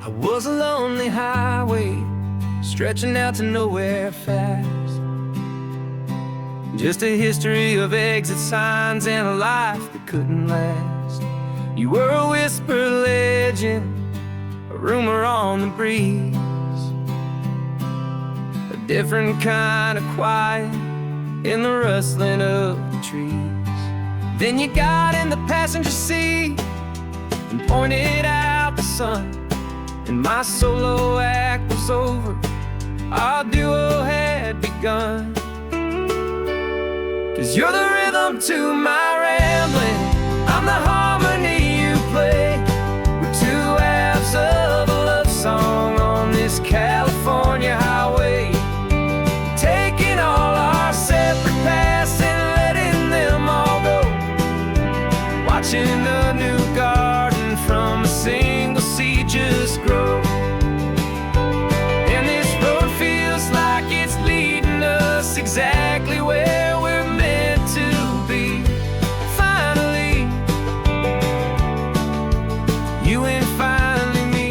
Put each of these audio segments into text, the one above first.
I was a lonely highway, stretching out to nowhere fast. Just a history of exit signs and a life that couldn't last. You were a whisper legend, a rumor on the breeze, a different kind of quiet in the rustling of the trees. Then you got in the passenger seat and pointed out the sun, and my solo act was over, our duo had begun. 'Cause you're the rhythm to my rambling, I'm the harmony you play. We're two halves of a love song on this California highway, taking all our separate paths and letting them all go, watching the new garden from a single seed just grow. And this road feels like it's leading us exactly where we're meant to be. Finally, you and finally me.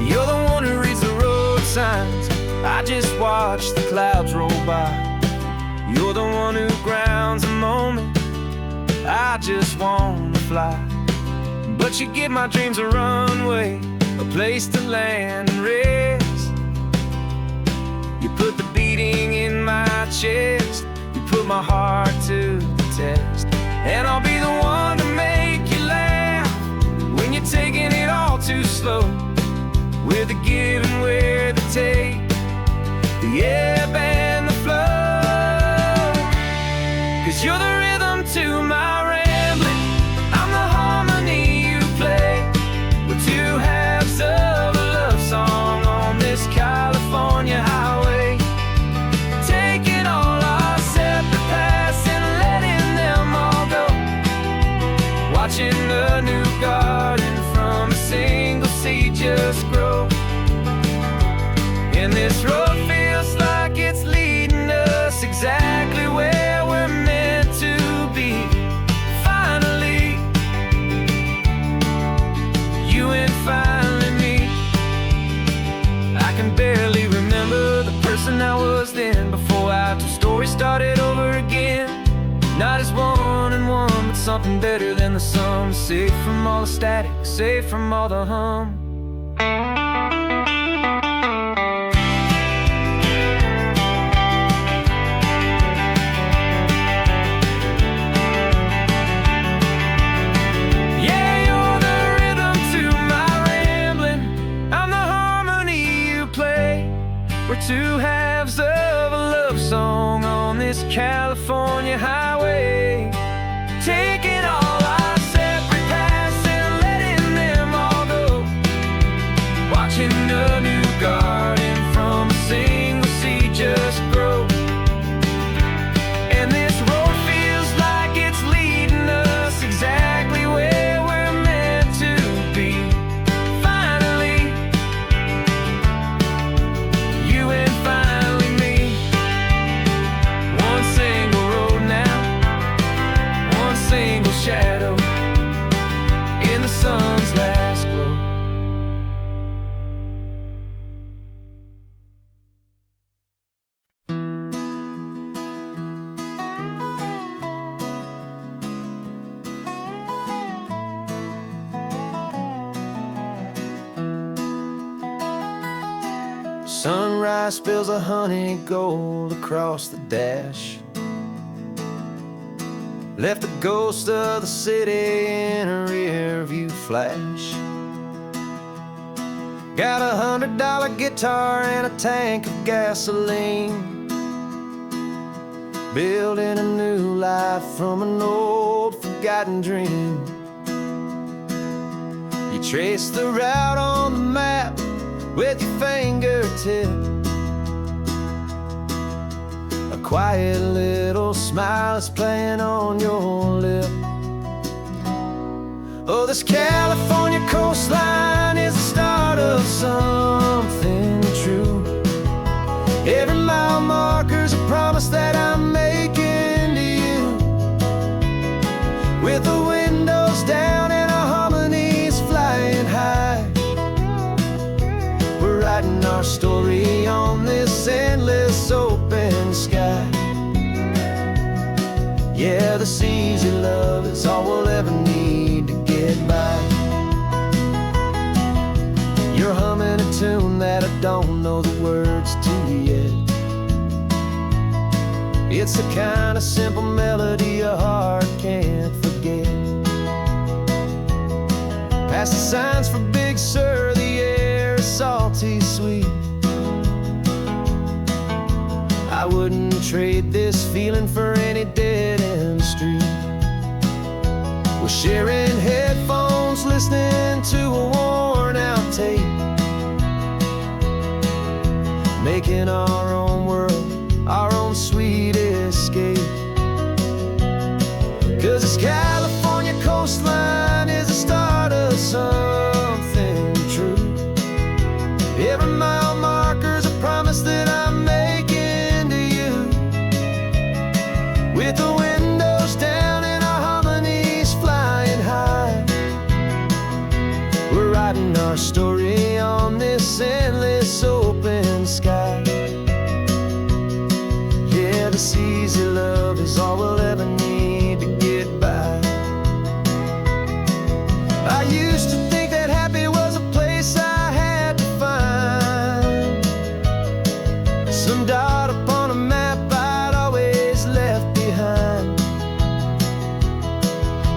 You're the one who reads the road signs, I just watch the clouds roll by. You're the one who grounds a moment, I just wanna fly. But you give my dreams a runway, a place to land and rest. You put the beating in my chest, you put my heart to the test. And I'll be the one to make you laugh when you're taking it all too slow. We're the give and we're the take, the ebb and the flow. 'Cause you're the rhythm to my rambling, I'm the harmony you play. We're two halves of a love song on this California highway, taking all our separate paths and letting them all go, watching the new garden from a single seed just grow. And this road feels like it's leading us exactly where we're meant to be. Finally, you and finally me. I can barely remember the person I was then, before our two stories started over again. Not as one and one, but something better than the sum. Safe from all the static, safe from all the hum. We're two halves of a love song on this California highway, taking all our separate paths and letting them all go, watching a new garden from a single seed just grow. And this road feels like it's leading us exactly where we're meant to be. Finally, you and finally me. One single road now, one single shadow in the sun's last glow. Sunrise spills a honey gold across the dash, left the ghost of the city in a rear view flash. Got a $100 guitar and a tank of gasoline, building a new life from an old forgotten dream. You trace the route on the map with your fingertip, a quiet little smile is playing on your lip. Oh, this California coastline is the start of something true. Every mile marker's a promise that I'm making to you. With the windows down Yeah, this easy love is all we'll ever need to get by. You're humming a tune that I don't know the words to yet. It's the kind of simple melody a heart can't forget. Past the signs for Big Sur, the air is salty sweet. I wouldn't trade this feeling for any dead-end street. We're sharing headphones, listening to a worn-out tape, making our own world, our own sweet escape. 'Cause this California coastline is the start of something true. Every mile marker's a promise that I'm making to you. With the windows down and our harmonies flying high, we're writing our story on this endless open sky. Yeah, this easy love is all we'll ever need to get by. I used to think that happy was a place I had to find, some dot upon a map I'd always left behind.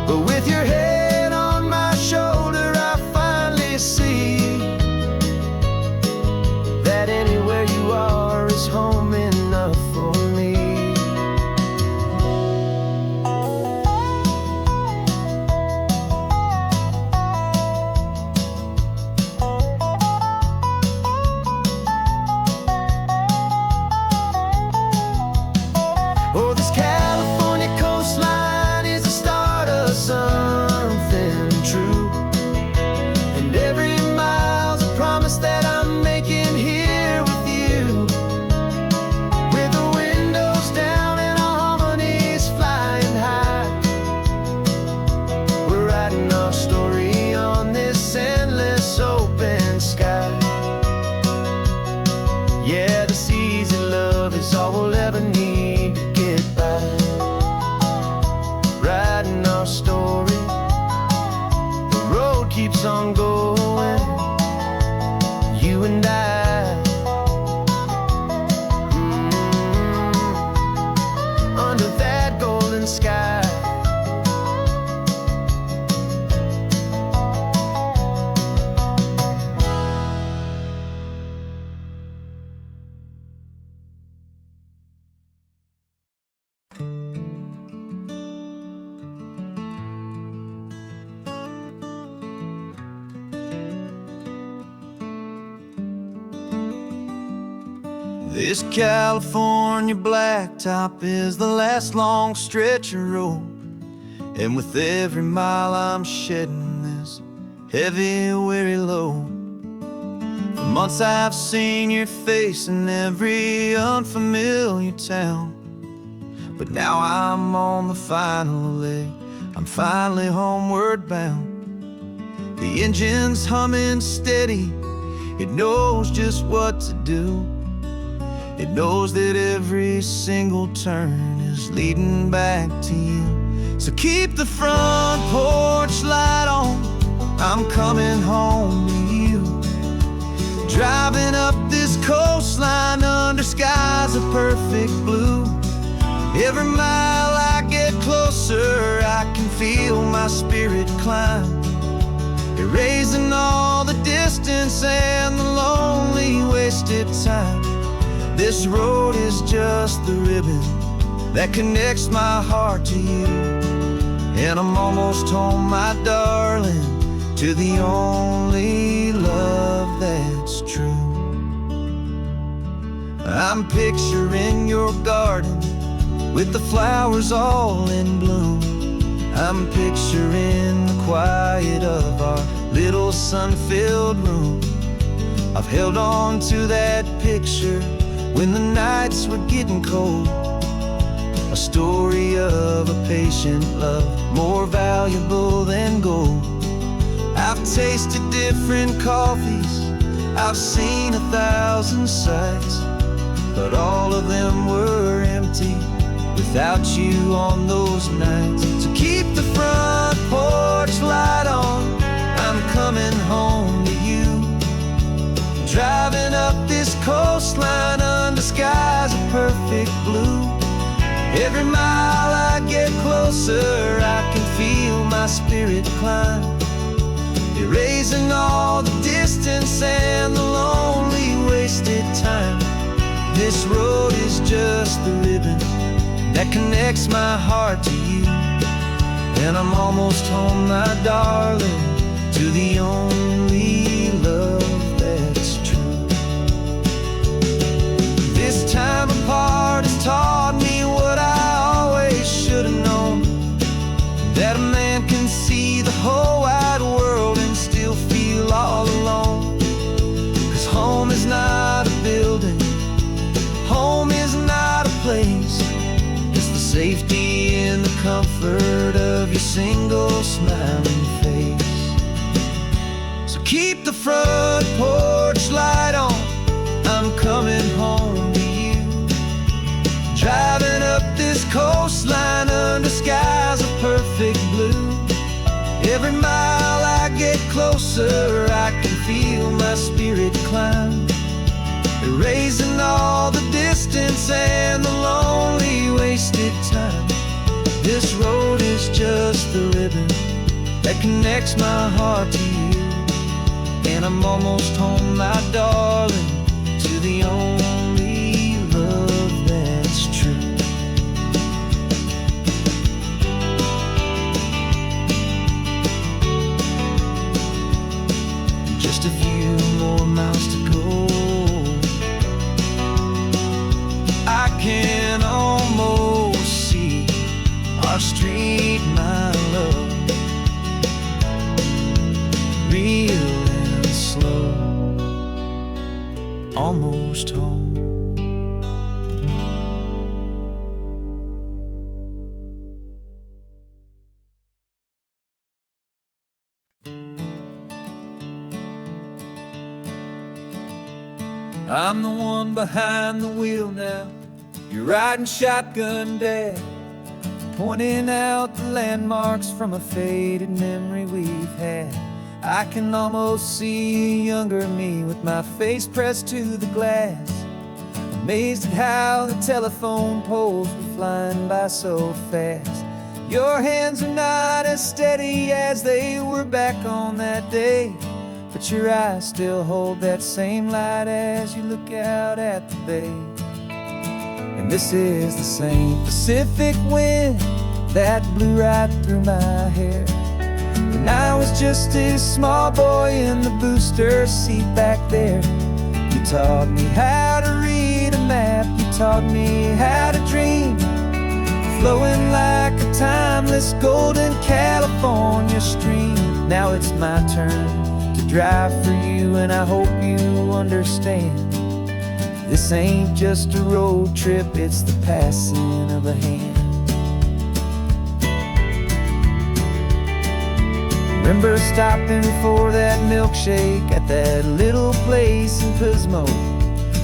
But with your head on my shoulder, I finally see that anywhere you are is home enough for me. Oh, this California coastline is the start of something true. And every mile's a promise that I'm making here with you. With the windows down and our harmonies flying high, we're writing our story on this endless open sky. Yeah, this easy love is all we'll ever need to get by. Writing our story, the road keeps on going, you and I, under that golden sky. This California blacktop is the last long stretch of road, and with every mile I'm shedding this heavy, weary load. For months I've seen your face in every unfamiliar town, but now I'm on the final leg, I'm finally homeward bound. The engine's humming steady, it knows just what to do. It knows that every single turn is leading back to you. So keep the front porch light on, I'm coming home to you. Driving up this coastline under skies of perfect blue. Every mile I get closer, I can feel my spirit climb, erasing all the distance and the lonely wasted time. This road is just the ribbon that connects my heart to you. And I'm almost home, my darling, to the only love that's true. I'm picturing your garden with the flowers all in bloom. I'm picturing the quiet of our little sun-filled room. I've held on to that picture when the nights were getting cold. A story of a patient love, more valuable than gold. I've tasted different coffees, I've seen 1,000 sights, but all of them were empty without you on those nights. So keep the front porch light on, I'm coming home to you. Driving up this coastline under skies of perfect blue. Every mile I get closer, I can feel my spirit climb, erasing all the distance and the lonely wasted time. This road is just the ribbon that connects my heart to you. And I'm almost home, my darling, to the only love that's true. This time apart has taught me what I always should have known, that a man can see the whole wide world and still feel all alone. 'Cause home is not a building, home is not a place, it's the safety and the comfort of your single smiling face. So keep the front porch light on, I'm coming home to you. Driving up this coastline under skies of perfect blue. Every mile I get closer, I can feel my spirit climb, erasing all the distance and the lonely wasted time. This road is just the ribbon that connects my heart to you. And I'm almost home, my darling, to the only love that's true. Just a few more miles to go, I can almost see our street, my love, real and slow, almost home. I'm the one behind the wheel now, you're riding shotgun, Dad, pointing out the landmarks from a faded memory we've had. I can almost see a younger me with my face pressed to the glass, amazed at how the telephone poles were flying by so fast. Your hands are not as steady as they were back on that day, but your eyes still hold that same light as you look out at the bay. And this is the same Pacific wind that blew right through my hair when I was just a small boy in the booster seat back there. You taught me how to read a map, you taught me how to dream, flowing like a timeless golden California stream. Now it's my turn to drive for you, and I hope you understand, this ain't just a road trip, it's the passing of a hand. Remember stopping for that milkshake at that little place in Pismo?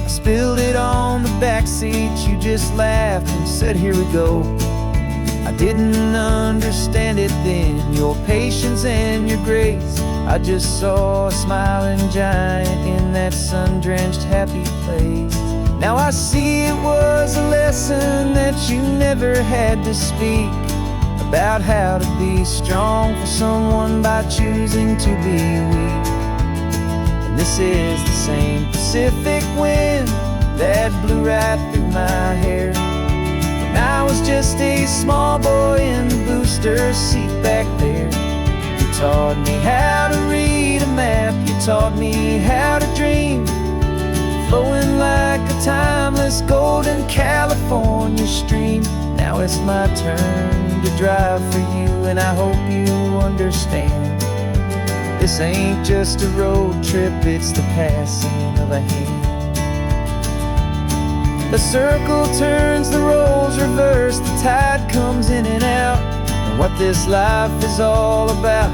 I spilled it on the back seat, you just laughed and said, here we go. I didn't understand it then, your patience and your grace. I just saw a smiling giant in that sun-drenched happy place. Now I see it was a lesson that you never had to speak, about how to be strong for someone by choosing to be weak. And this is the same Pacific wind that blew right through my hair when I was just a small boy in the booster seat back there. You taught me how to read a map, you taught me how to dream, flowing like a timeless golden California stream. Now it's my turn to drive for you, and I hope you understand, this ain't just a road trip, it's the passing of a hand. The circle turns, the roles reverse, the tide comes in and out, and what this life is all about,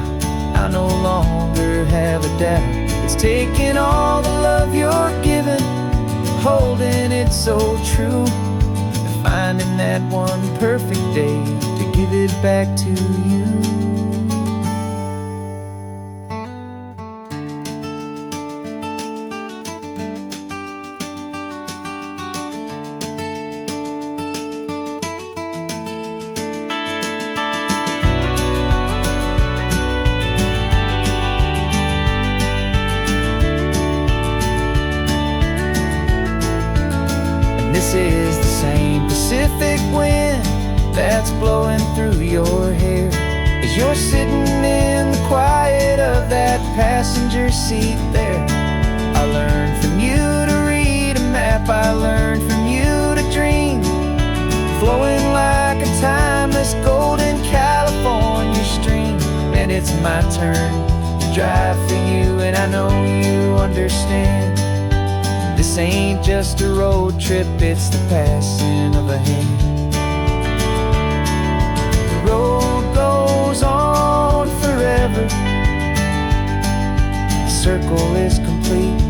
I no longer have a doubt. It's taking all the love you're giving, holding it so true, and finding that one person back to you. This is the same Pacific wind that's blowing through your hair as you're sitting in the quiet of that passenger seat there. I learned from you to read a map, I learned from you to dream, flowing like a timeless golden California stream. And it's my turn to drive for you, and I know you understand. This ain't just a road trip, it's the passing of a hand. The road goes on forever. The circle is complete,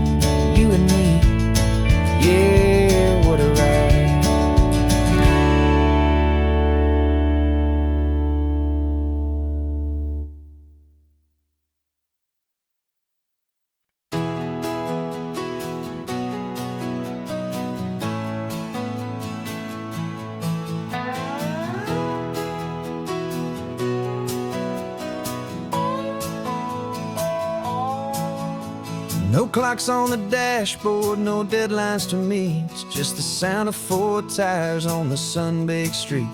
you and me. Yeah, what a ride. No clocks on the dashboard, no deadlines to meet. It's just the sound of 4 tires on the sun-baked street.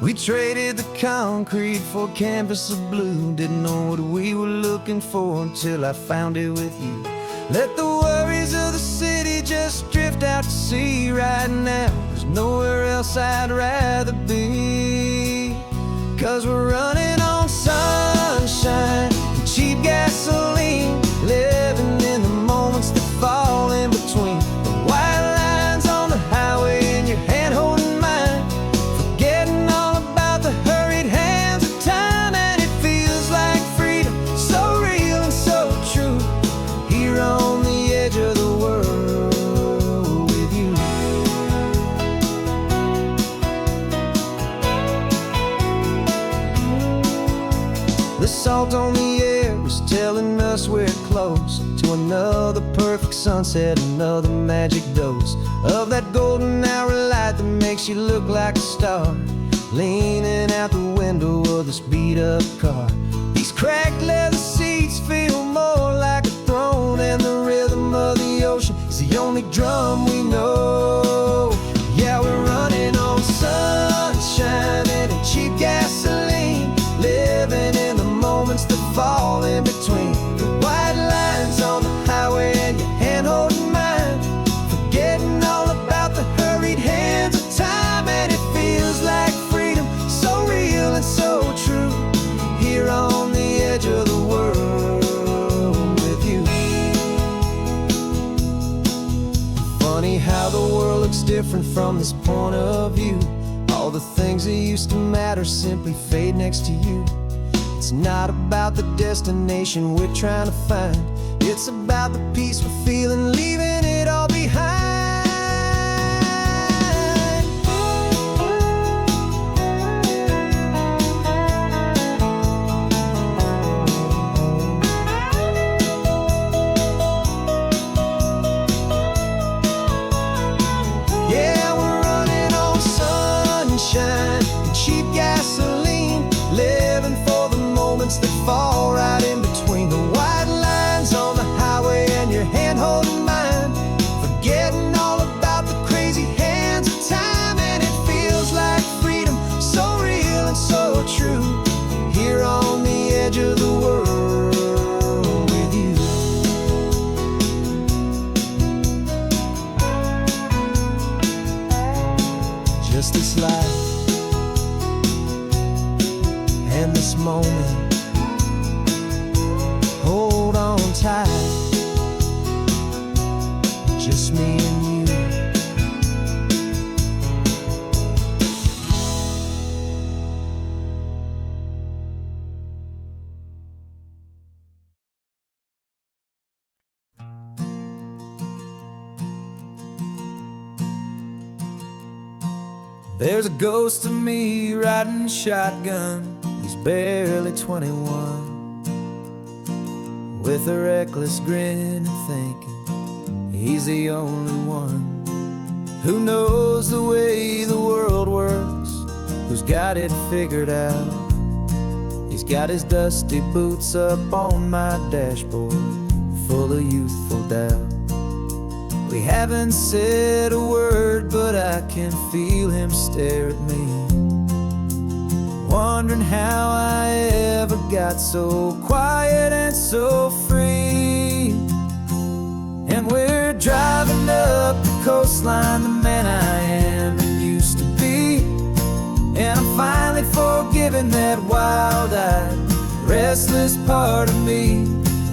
We traded the concrete for a canvas of blue. Didn't know what we were looking for until I found it with you. Let the worries of the city just drift out to sea right now. There's nowhere else I'd rather be, 'cause we're running on sunshine and cheap gasoline, living in the moments that fall in between. The white lines on the highway and your hand holding mine, forgetting all about the hurried hands of time. And it feels like freedom, so real and so true, here on the edge of the world with you. The salt on the air is telling us we're close to another perfect sunset, another magic dose of that golden hour light that makes you look like a star, leaning out the window of this beat-up car. These cracked leather seats feel more like a throne, and the rhythm of the ocean is the only drum we know. Yeah, we're running on sunshine and cheap gasoline, living in the moments that fall in between. The white lines on the highway and your hand holding mine, forgetting all about the hurried hands of time. And it feels like freedom, so real and so true, here on the edge of the world with you. Funny how the world looks different from this point of view. All the things that used to matter simply fade next to you. It's not about the destination we're trying to find, it's about the peace we're feeling, leaving it all behind. Yeah, we're running on sunshine and cheap gasoline, living for the moments that fall right in between. The white lines on the highway and your hand holding mine, forgetting all about the crazy hands of time. And it feels like freedom, so real and so true, here on the edge of the world with you. Just this life and this moment, hold on tight, just me and you. There's a ghost of me riding shotgun. He's barely 21, with a reckless grin and thinking he's the only one who knows the way the world works, who's got it figured out. He's got his dusty boots up on my dashboard, full of youthful doubt. We haven't said a word, but I can feel him stare at me, wondering how I ever got so quiet and so free. And we're driving up the coastline, the man I am and used to be. And I'm finally forgiving that wild-eyed, restless part of me.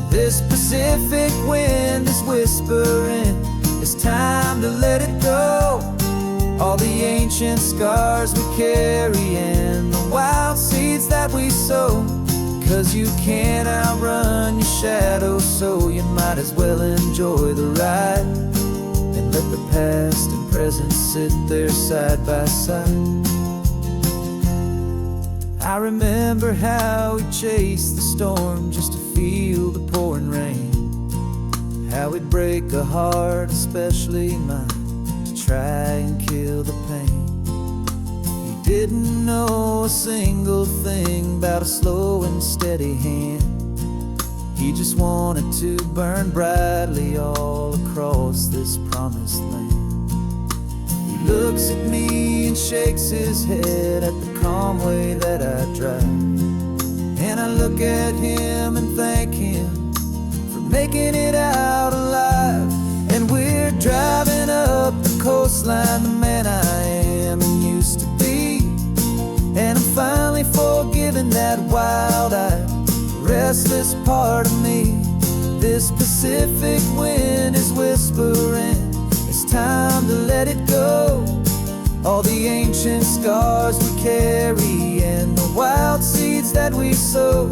This Pacific wind is whispering, it's time to let it go. All the ancient scars we carry and the wild seeds that we sow. 'Cause you can't outrun your shadow, so you might as well enjoy the ride and let the past and present sit there side by side. I remember how we chased the storm just to feel the pouring rain, how we'd break a heart, especially mine, to try and kill the pain. He didn't know a single thing about a slow and steady hand. He just wanted to burn brightly all across this promised land. He looks at me and shakes his head at the calm way that I drive, and I look at him and thank him for making it out alive. And we're driving up the coastline, the man I am and used to be. And I'm finally forgiving that wild-eyed, restless part of me. This Pacific wind is whispering, it's time to let it go. All the ancient scars we carry and the wild seeds that we sow.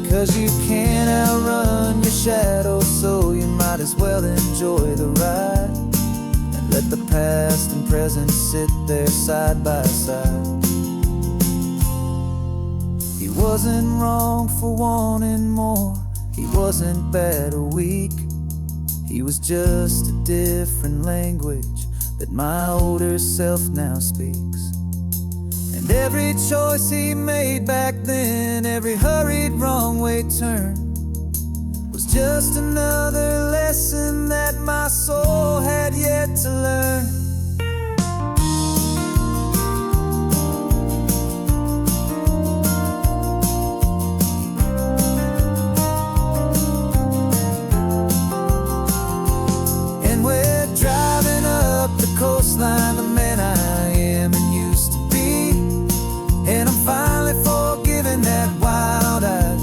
'Cause you can't outrun your shadow, so you might as well enjoy the ride and let the past and present sit there side by side. He wasn't wrong for wanting more, he wasn't bad or weak. He was just a different language that my older self now speaks. And every choice he made back then, every hurried wrong way turn, was just another lesson that my soul had yet to learn. Coastline, the man I am and used to be. And I'm finally forgiving that wild-eyed,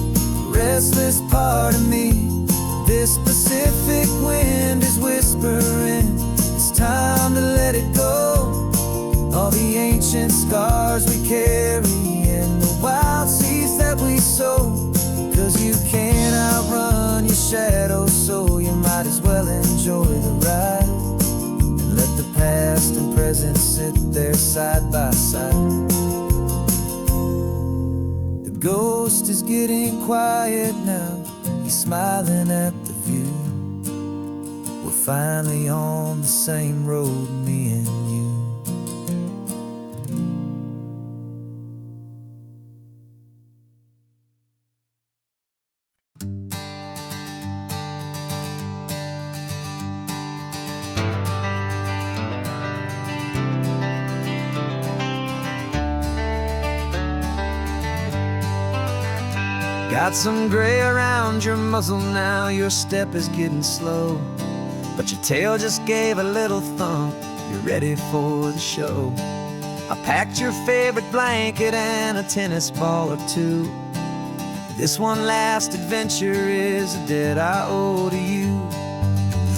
restless part of me. This Pacific wind is whispering, it's time to let it go. All the ancient scars we carry and the wild seeds that we sow. 'Cause you can't outrun your shadow, so you might as well enjoy the ride. Let the past and present sit there side by side. The ghost is getting quiet now, he's smiling at the view. We're finally on the same road, me and you. Got some gray around your muzzle now, your step is getting slow, but your tail just gave a little thump, you're ready for the show. I packed your favorite blanket and a tennis ball or two. This one last adventure is a debt I owe to you.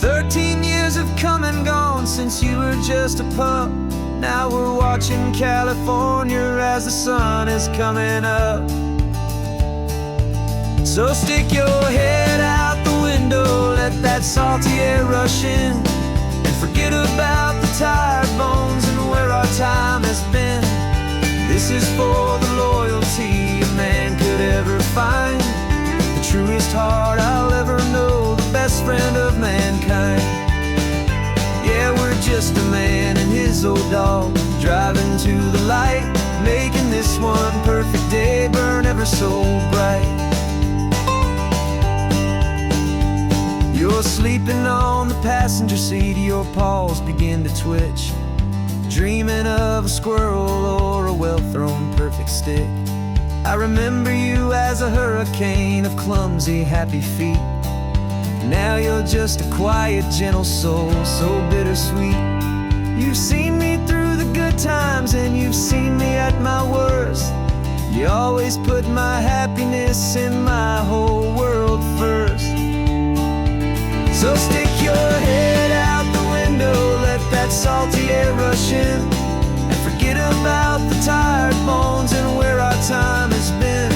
13 years have come and gone since you were just a pup. Now we're watching California as the sun is coming up. So stick your head out the window, let that salty air rush in, and forget about the tired bones and where our time has been. This is for the loyalty a man could ever find, the truest heart I'll ever know, the best friend of mankind. Yeah, we're just a man and his old dog, driving to the light, making this one perfect day burn ever so bright. You're sleeping on the passenger seat, your paws begin to twitch, dreaming of a squirrel or a well-thrown perfect stick. I remember you as a hurricane of clumsy, happy feet. Now you're just a quiet, gentle soul, so bittersweet. You've seen me through the good times and you've seen me at my worst. You always put my happiness and my whole world first. So stick your head out the window, let that salty air rush in, and forget about the tired bones and where our time has been.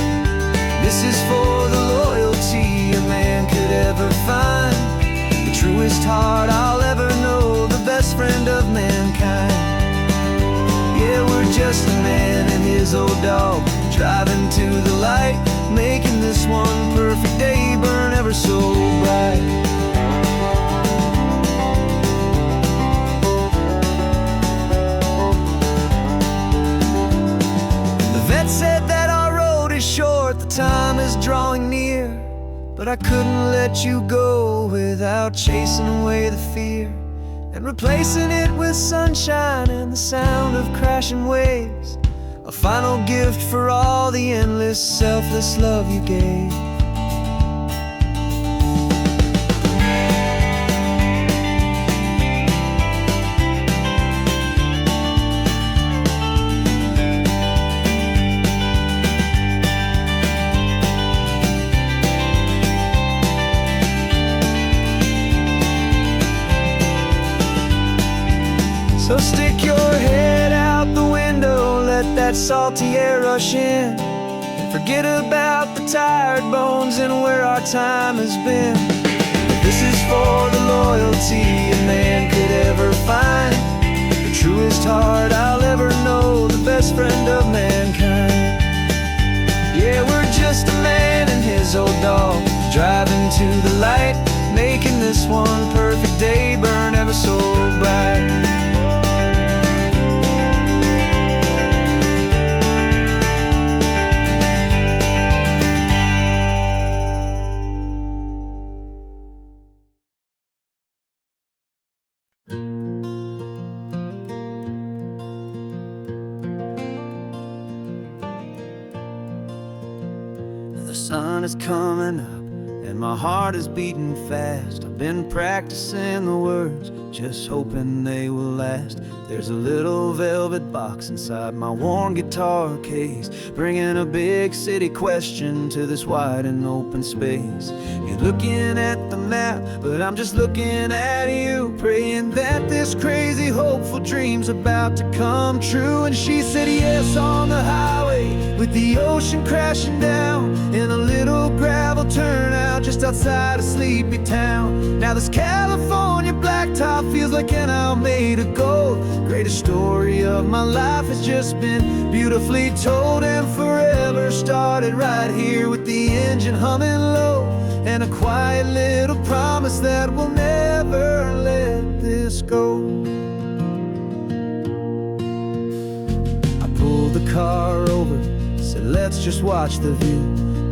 This is for the loyalty a man could ever find, the truest heart I'll ever know, the best friend of mankind. Yeah, we're just a man and his old dog, driving to the light, making this one perfect day burn ever so bright. Said that our road is short, the time is drawing near, but I couldn't let you go without chasing away the fear and replacing it with sunshine and the sound of crashing waves, a final gift for all the endless, selfless love you gave. So stick your head out the window, let that salty air rush in, and forget about the tired bones and where our time has been. This is for the loyalty a man could ever find, the truest heart I'll ever know, the best friend of mankind. Yeah, we're just a man and his old dog, driving to the light, making this one perfect day burn ever so bright. The sun is coming up and my heart is beating fast. I've been practicing the words, just hoping they will last. There's a little velvet box inside my worn guitar case, bringing a big city question to this wide and open space. You're looking at the map, but I'm just looking at you, praying that this crazy hopeful dream's about to come true. And she said yes on the highway, with the ocean crashing down, in a little gravel turnout just outside a sleepy town. Now this California blacktop feels like an hour made of gold. Greatest story of my life has just been beautifully told, and forever started right here with the engine humming low, and a quiet little promise that we'll never let this go. I pulled the car over, said let's just watch the view.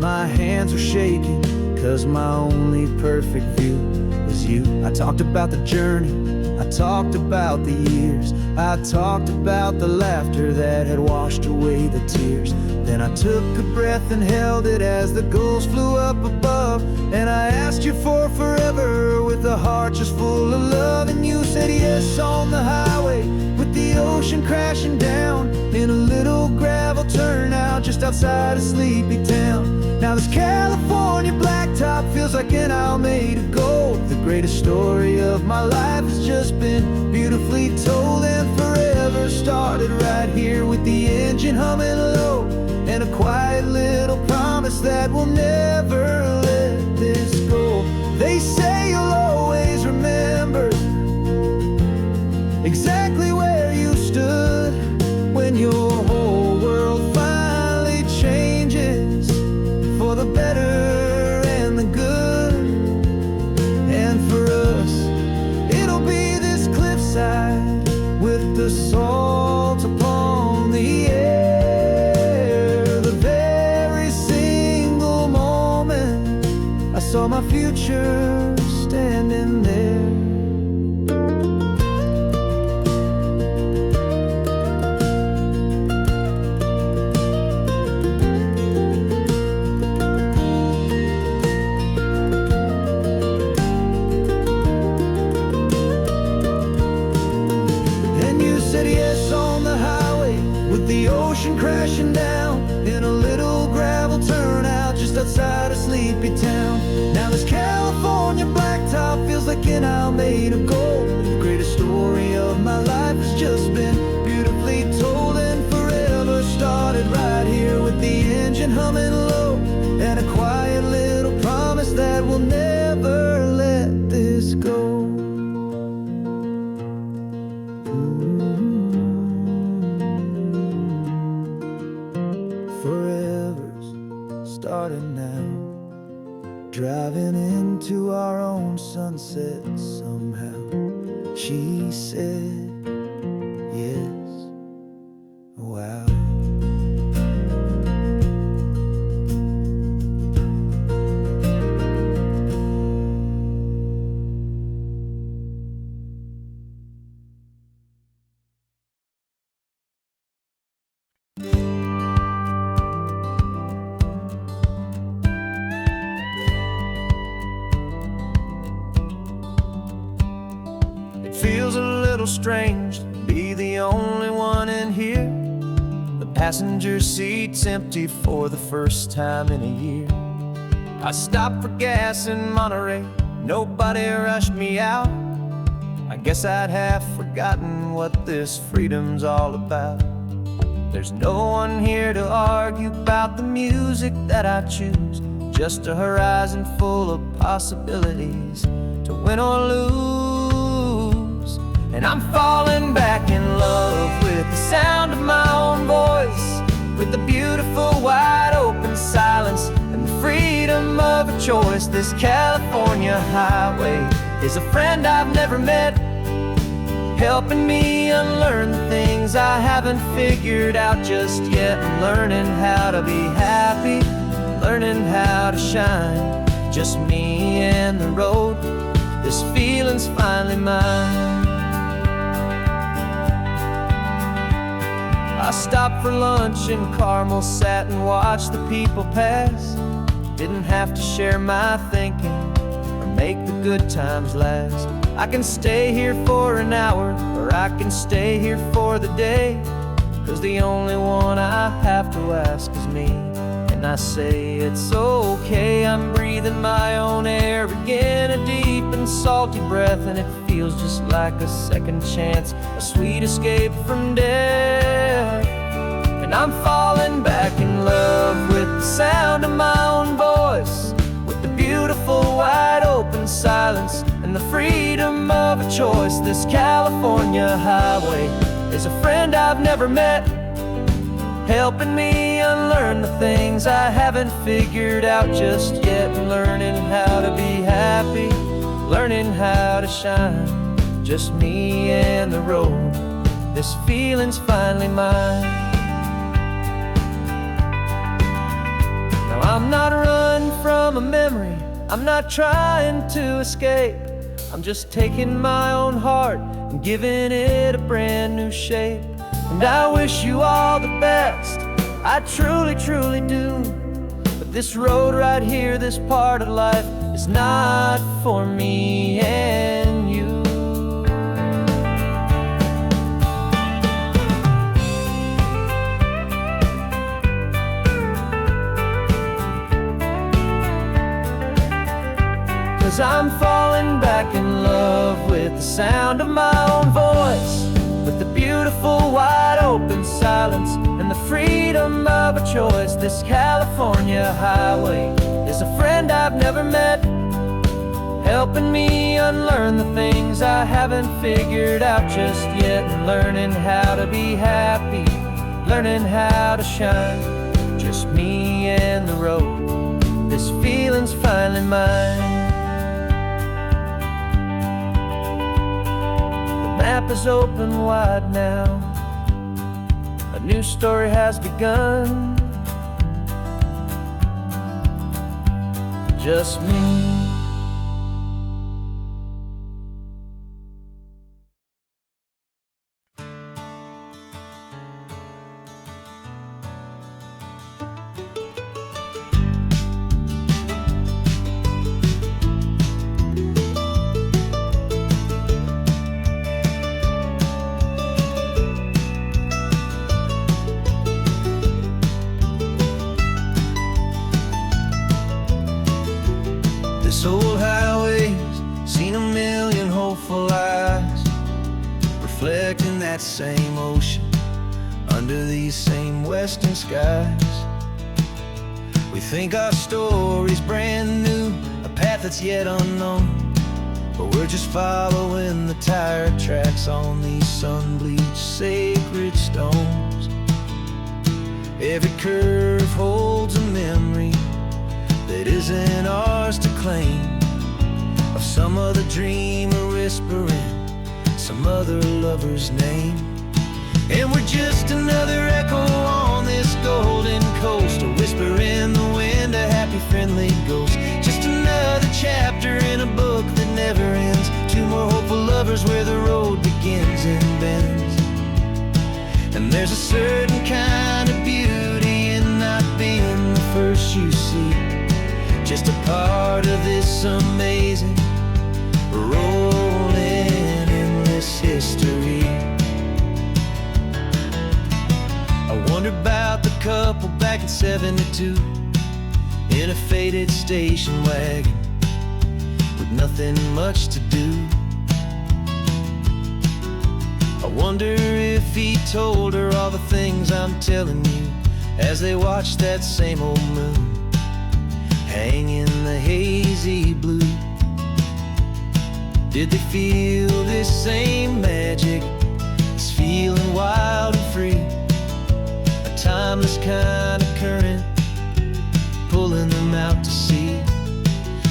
My hands were shaking, cause my only perfect view was you. I talked about the journey, I talked about the years, I talked about the laughter that had washed away the tears. Then I took a breath and held it as the gulls flew up above, and I asked you for forever with a heart just full of love. And you said yes on the highway, with the ocean crashing down, in a little gravel turnout just outside a sleepy town. Now this California blacktop feels like an hour made of gold. The greatest story of my life has just been beautifully told, and forever started right here with the engine humming low, and a quiet little promise that we'll never let this go. They say you'll always remember exactly where you stood, saw my future standing there. Said yes on the highway with the ocean crashing down in a little gravel turnout just outside of sleepy town. Now this California blacktop feels like an isle made of gold. The greatest story of my life has just been beautifully told, and forever started right here with the engine humming low and a quiet little promise that we'll never let this go. Forever's starting now, driving into our own sunset somehow. She said yes, wow. Feels a little strange to be the only one in here. The passenger seat's empty for the first time in a year. I stopped for gas in Monterey, nobody rushed me out. I guess I'd half forgotten what this freedom's all about. There's no one here to argue about the music that I choose, just a horizon full of possibilities to win or lose. And I'm falling back in love with the sound of my own voice, with the beautiful wide open silence and the freedom of a choice. This California highway is a friend I've never met, helping me unlearn the things I haven't figured out just yet. I'm learning how to be happy, learning how to shine, just me and the road. This feeling's finally mine. I stopped for lunch in Carmel, sat and watched the people pass. Didn't have to share my thinking or make the good times last. I can stay here for an hour, or I can stay here for the day, 'cause the only one I have to ask is me. And I say it's okay, I'm breathing my own air again, a deep and salty breath, and it feels just like a second chance, a sweet escape from death. And I'm falling back in love with the sound of my own voice, with the beautiful wide open silence and the freedom of a choice. This California highway is a friend I've never met, helping me unlearn the things I haven't figured out just yet. Learning how to be happy, learning how to shine, just me and the road. This feeling's finally mine. Now I'm not running from a memory, I'm not trying to escape. I'm just taking my own heart and giving it a brand new shape. And I wish you all the best, I truly, truly do. But this road right here, this part of life, is not for me and you. 'Cause I'm falling back in love with the sound of my own voice, with the beautiful wide open silence and the freedom of a choice. This California highway is a friend I've never met, helping me unlearn the things I haven't figured out just yet. And learning how to be happy, learning how to shine, just me and the road. This feeling's finally mine. The map is open wide now, a new story has begun, just me Soul highways, seen a million hopeful eyes reflecting that same ocean under these same western skies. We think our story's brand new, a path that's yet unknown, but we're just following the tire tracks on these sun-bleached sacred stones. Every curve holds a memory that isn't ours to claim, of some other dreamer whispering some other lover's name. And we're just another echo on this golden coast, a whisper in the wind, a happy friendly ghost. Just another chapter in a book that never ends, two more hopeful lovers where the road begins and bends. And there's a certain kind of beauty in not being the first you see, just a part of this amazing rolling endless history. I wonder about the couple back in '72 in a faded station wagon with nothing much to do. I wonder if he told her all the things I'm telling you as they watched that same old moon hang in the hazy blue. Did they feel this same magic, this feeling wild and free, a timeless kind of current pulling them out to sea?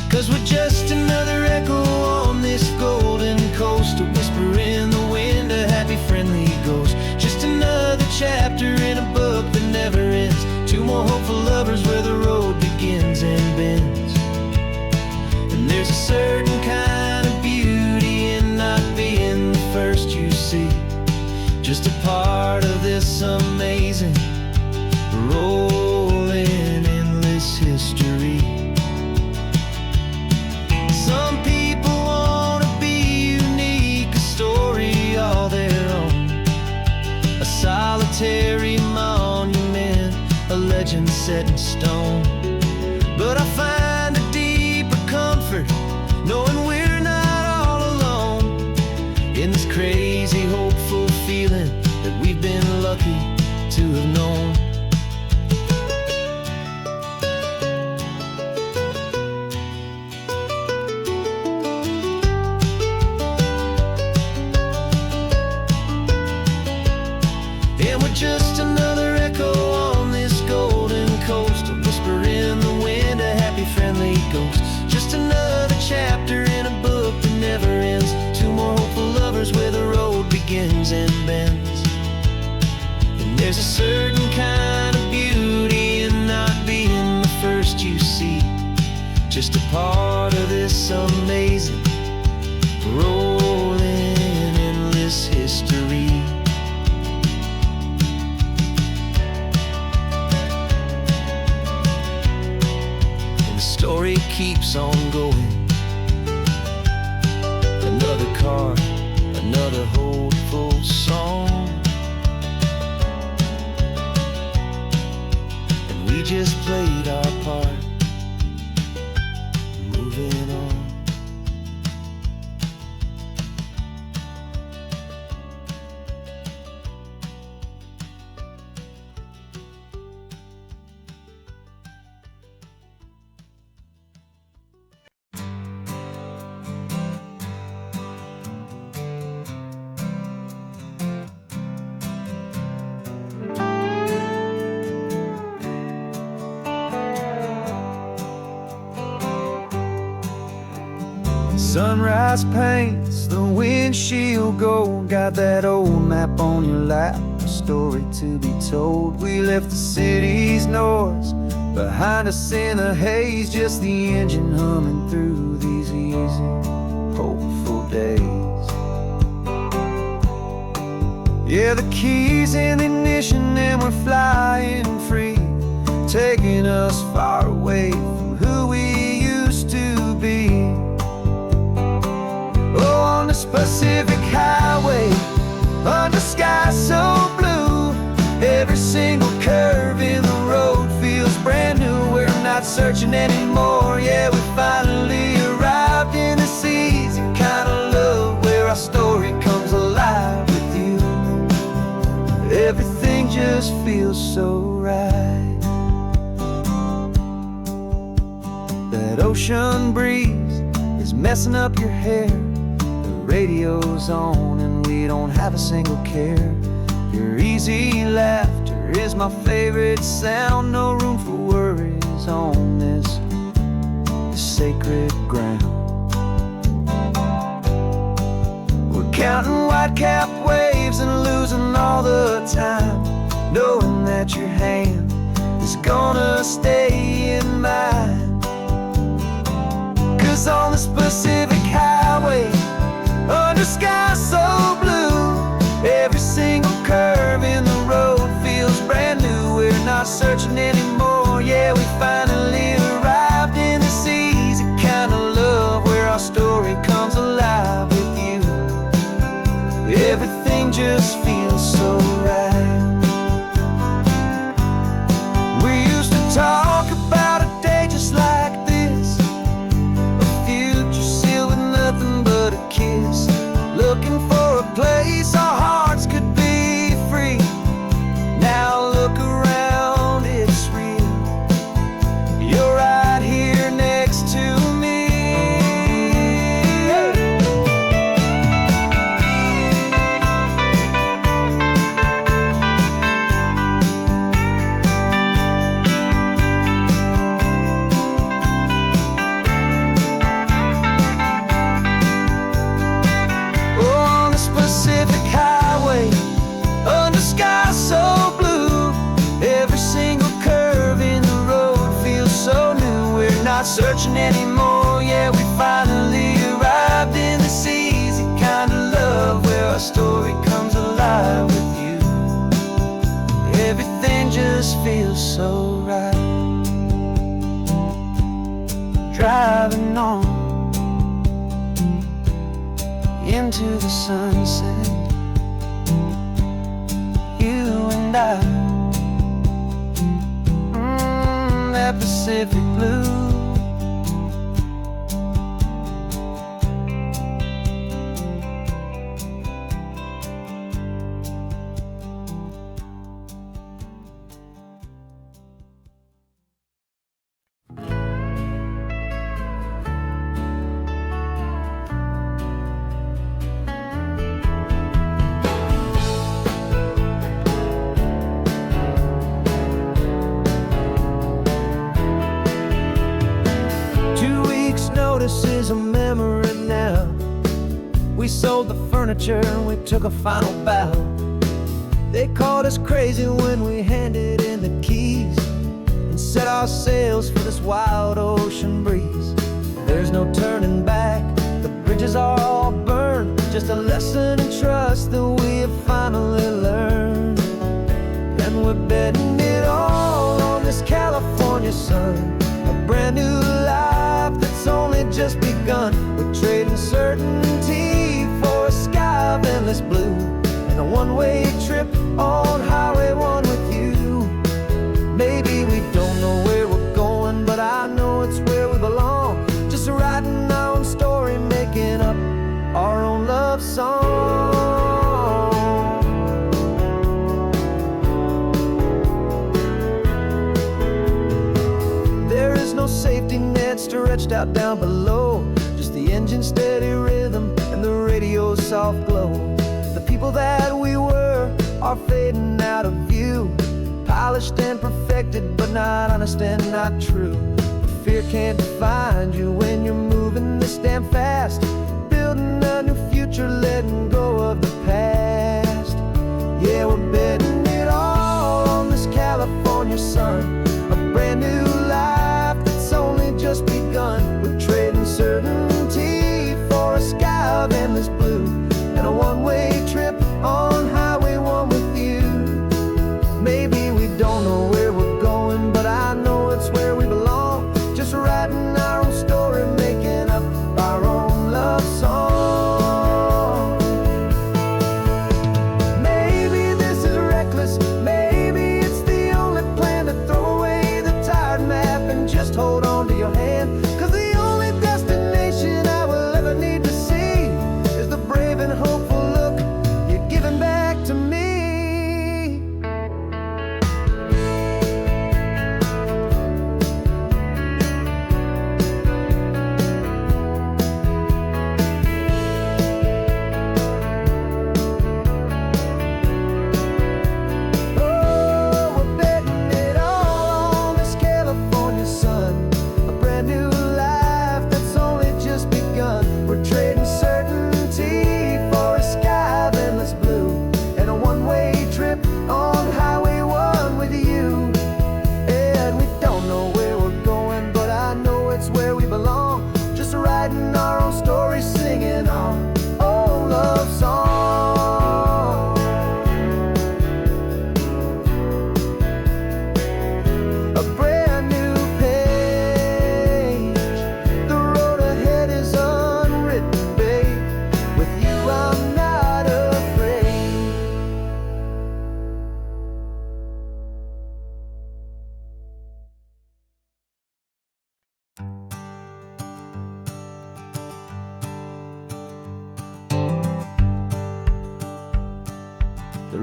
'Cause we're just another echo on this golden coast, a whisper in the wind, a happy friendly ghost. Just another chapter in a book that never ends, two more hopeful lovers where the road begins and bends. And there's a certain kind of beauty in not being the first you see, just a part of this amazing rolling endless history. Some people wanna be unique, a story all their own, a solitary monument, a legend set in stone. But I find a deeper comfort knowing we're not all alone in this crazy hopeful feeling that we've been lucky to have known. And we're just another echo on this golden coast, a whisper in the wind, a happy friendly ghost. Just another chapter in a book that never ends, two more hopeful lovers where the road begins and bends. And there's a certain kind of beauty in not being the first you see, just a part of this amazing rolling endless history. Story keeps on going. Another car, another hopeful song, and we just played our part, moving on. Sunrise paints the windshield gold, got that old map on your lap, a story to be told. We left the city's noise behind us in the haze, just the engine humming through these easy, hopeful days. Yeah, the keys in the ignition and we're flying free, taking us far away from who we used to be. Oh, on this Pacific highway, under sky so blue, every single curve in the road feels brand new. We're not searching anymore, yeah, we finally arrived. just feels so right. That ocean breeze is messing up your hair. The radio's on and we don't have a single care. Your easy laughter is my favorite sound. No room for worries on this sacred ground. We're counting white-capped waves and losing all the time, knowing that your hand is gonna stay in mine. 'Cause on this Pacific highway, under sky so blue, every single curve in the road feels brand new. We're not searching anymore, yeah, we finally arrived in this easy kind of love where our story comes alive with you. Everything just feels so right. We used to talk about a day just like this, a future sealed with nothing but a kiss, looking for a place our hearts could be free. Now look around, it's real. You're right here next to me. Oh, on this Pacific highway, under sky so blue, every single curve in the road feels so new. We're not searching anymore, yeah, we finally arrived in this easy kind of love where our story comes alive with you. Everything just feels so right. Driving on into the sunset, you and I, that Pacific blue. Notice is a memory now. We sold the furniture and we took a final bow. They called us crazy when we handed in the keys and set our sails for this wild ocean breeze. There's no turning back, the bridges are all burned, just a lesson in trust that we have finally learned. And we're betting it all on this California sun, a brand new life that's only just begun. We're trading certainty for a sky of endless blue and a one-way trip on Highway 1 with you. Maybe we don't know where we're going, but I know it's where we belong. Just writing our own story, making up our own love song. There is no safety net stretched out down below, just the engine's steady rhythm and the radio's soft glow. The people that we were are fading out of view, polished and perfected, but not honest and not true. Fear can't find you when you're moving this damn fast, building a new future, letting go of the past. Yeah, we're betting it all on this California sun, a brand new life that's only just begun. We're trading certainty for a sky of endless blue and a one-way trip on Highway 1 with you. Maybe we don't know where we're going, but I know it's where we belong. Just writing our own story, making up our own love song. Maybe this is reckless, maybe it's the only plan to throw away the tired map and just hold on to your hand. 'Cause the only destination I will ever need to see is the brave and hopeful look you're giving back to me.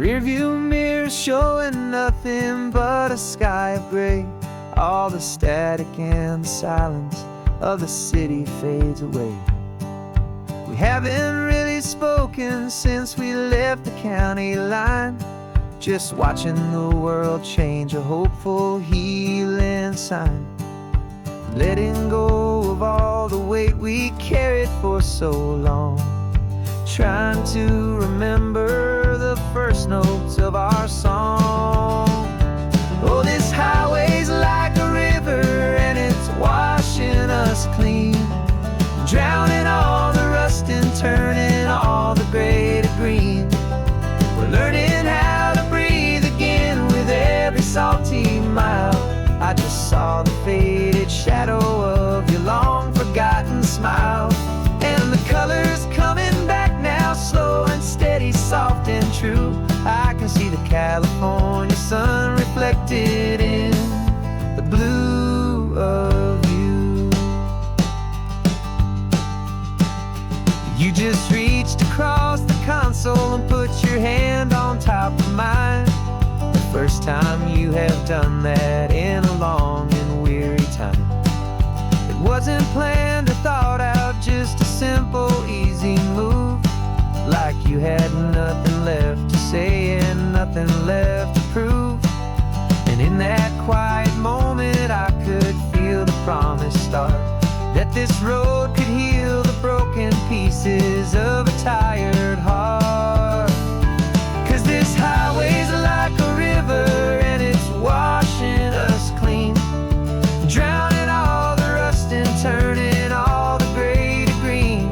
rearview mirror showing nothing but a sky of gray. All the static and the silence of the city fades away. We haven't really spoken since we left the county line, just watching the world change, a hopeful healing sign. Letting go of all the weight we carried for so long, trying to remember the first notes of our song. Oh, this highway's like a river and it's washing us clean, drowning all the rust and turning all the gray to green. We're learning how to breathe again with every salty mile. I just saw the faded shadow of your long forgotten smile, and the colors coming back now, slow and steady, soft and true. I can see the California sun reflected in the blue of you. You just reached across the console and put your hand on top of mine. The first time you have done that in a long and weary time. It wasn't planned or thought out, just a simple, easy move. Like you had nothing left to say and nothing left to prove. And in that quiet moment I could feel the promise start, that this road could heal the broken pieces of a tired heart. 'Cause this highway's like a river and it's washing us clean, drowning all the rust and turning all the gray to green.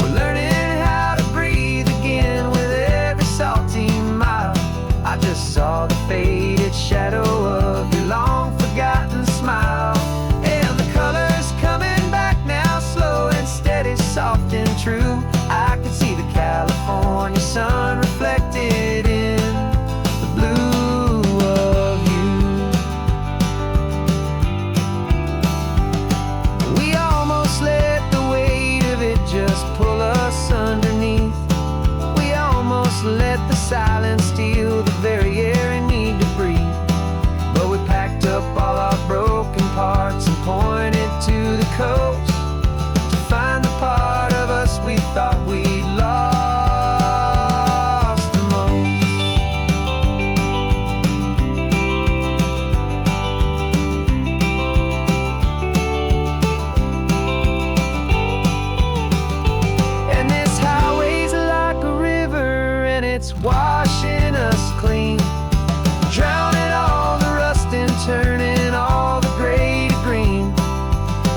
We're learning how to breathe again with every salty mile. I just saw the faded shadow of your long forgotten smile, and the colors coming back now, slow and steady, soft and true. I can see the California sun reflected in the blue of you. We almost let the weight of it just pull us underneath. We almost let the silence steal the very air I need to breathe. But we packed up all our broken parts and pointed to the coast to find the part of us we thought we'd lost the most. And this highway's like a river and it's washing us clean, drowning all the rust and turning all the gray to green.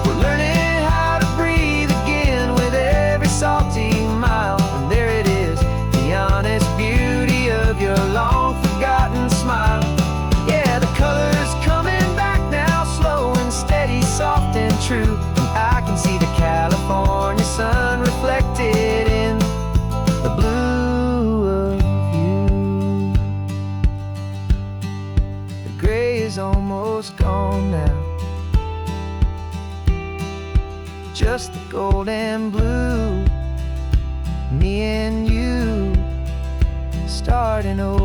We're learning how to breathe again with every salty mile. And there it is, the honest beauty of your long forgotten smile. Yeah, the colors coming back now, slow and steady, soft and true. And I can see the California sun reflected in the blue of you. The gray is almost gone now, just the gold and blue. Me and you starting over.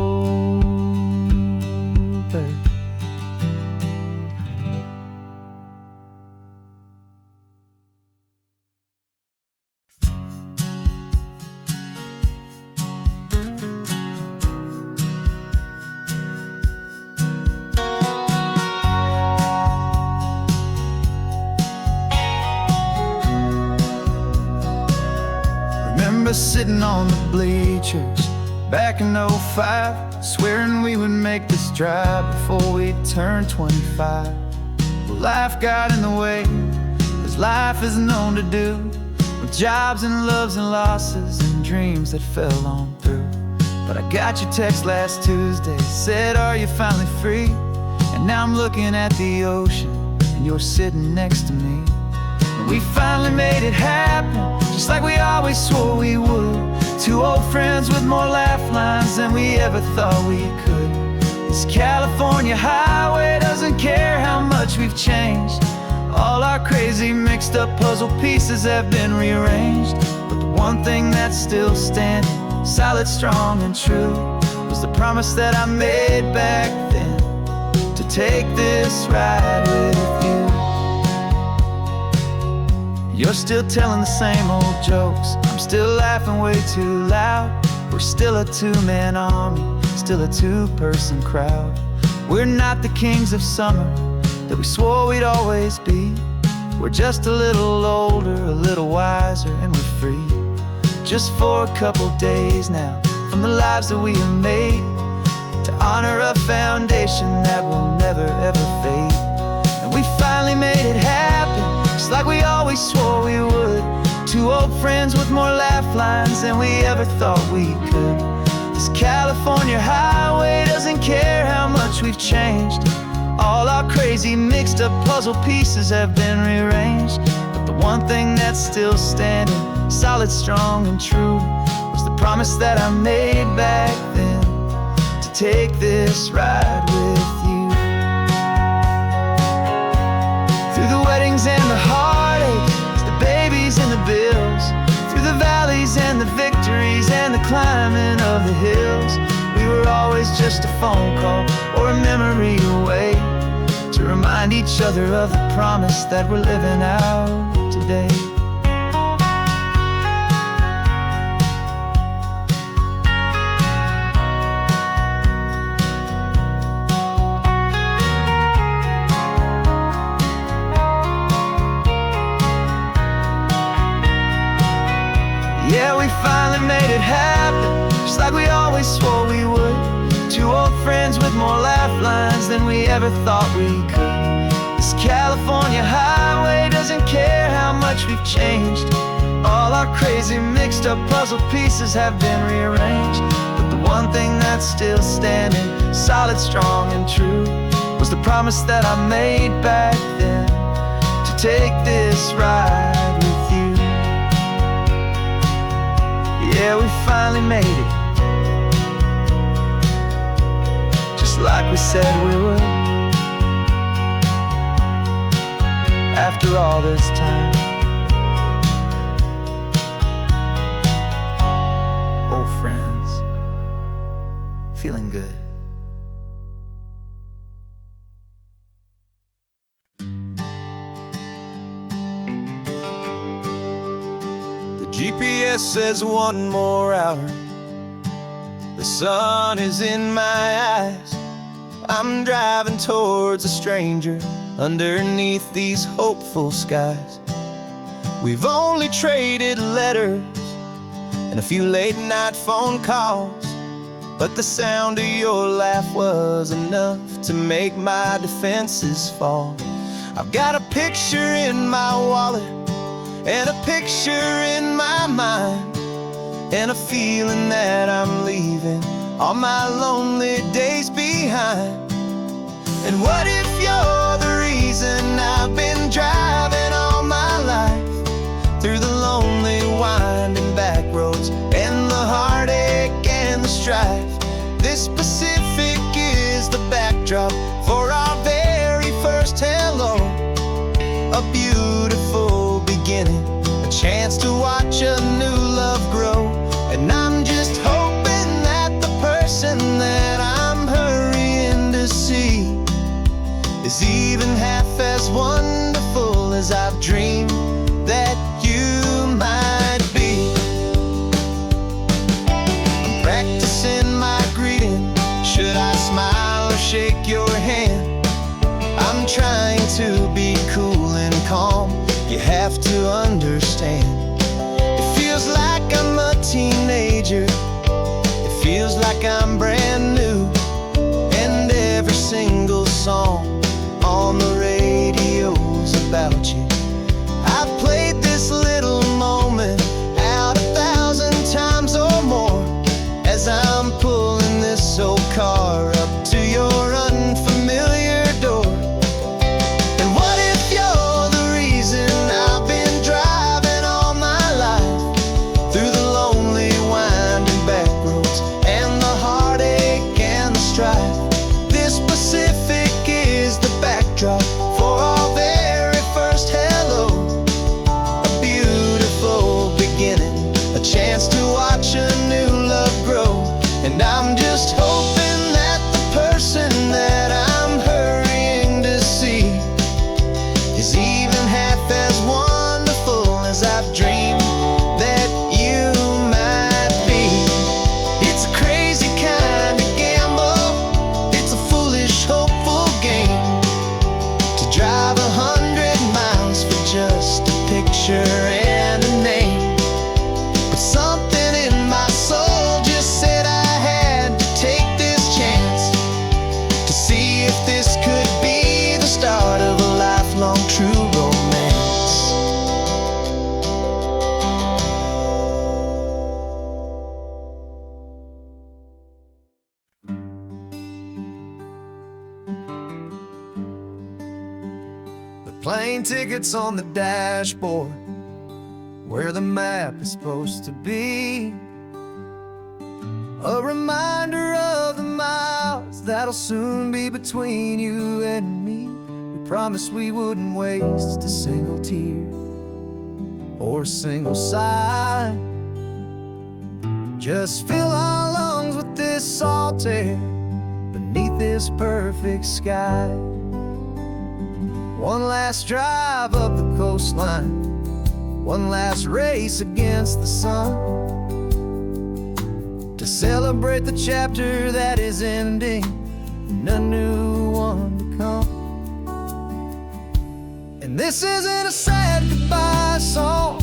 Remember sitting on the bleachers back in '05, swearing we would make this drive before we turned 25. Well, life got in the way, as life is known to do, with jobs and loves and losses and dreams that fell on through. But I got your text last Tuesday, said, are you finally free? And now I'm looking at the ocean and you're sitting next to me. And we finally made it happen, just like we always swore we would. Two old friends with more laugh lines than we ever thought we could. This California highway doesn't care how much we've changed. All our crazy mixed up puzzle pieces have been rearranged, but the one thing that's still standing, solid, strong and true, was the promise that I made back then, to take this ride with you. You're still telling the same old jokes, I'm still laughing way too loud. We're still a two-man army, still a two-person crowd. We're not the kings of summer that we swore we'd always be. We're just a little older, a little wiser, and we're free. Just for a couple days now, from the lives that we have made, to honor a foundation that will never ever fade. And we finally made it happen, just like we always swore we would. Two old friends with more laugh lines than we ever thought we could. This California highway doesn't care how much we've changed. All our crazy mixed up puzzle pieces have been rearranged, but the one thing that's still standing, solid, strong, and true, was the promise that I made back then, to take this ride with you. Through the weddings and the heartaches, the babies and the bills, through the valleys and the victories and the climbing of the hills, we were always just a phone call or a memory away, to remind each other of the promise that we're living out today. Yeah, we finally made it happen, just like we always swore we would. Two old friends with more laugh lines than we ever thought we could. This California highway doesn't care how much we've changed. All our crazy mixed up puzzle pieces have been rearranged, but the one thing that's still standing, solid, strong, and true, was the promise that I made back then, to take this ride with you. Yeah, we finally made it, just like we said we would. After all this time, old friends, feeling good. GPS says one more hour. The sun is in my eyes. I'm driving towards a stranger underneath these hopeful skies. We've only traded letters and a few late night phone calls, but the sound of your laugh was enough to make my defenses fall. I've got a picture in my wallet and a picture in my mind, and a feeling that I'm leaving all my lonely days behind. And what if you're the reason I've been driving all my life, through the lonely winding back roads and the heartache and the strife? This Pacific is the backdrop for our very first hello, a beautiful beginning, a chance to watch a new love grow. And I'm just hoping that the person that I'm hurrying to see is even half as wonderful as I've dreamed that you might be. I'm practicing my greeting. Should I smile or shake your hand? I'm trying to be cool and calm. You have to understand, it feels like I'm a teenager. It feels like I'm brand new. And every single song on the radio's about you. I've played this little moment out 1,000 times or more, as I'm pulling this old car up to your unfamiliar door. And what if you're the reason I've been driving all my life, through the lonely winding back roads and the heartache and the strife? This Pacific is the backdrop for our very first lifelong true romance. The plane tickets on the dashboard, where the map is supposed to be, a reminder of the miles that'll soon be between you and me. We promised we wouldn't waste a single tear or a single sigh. Just fill our lungs with this salt air beneath this perfect sky. One last drive up the coastline, one last race against the sun, to celebrate the chapter that is ending and a new one to come. And this isn't a sad goodbye song,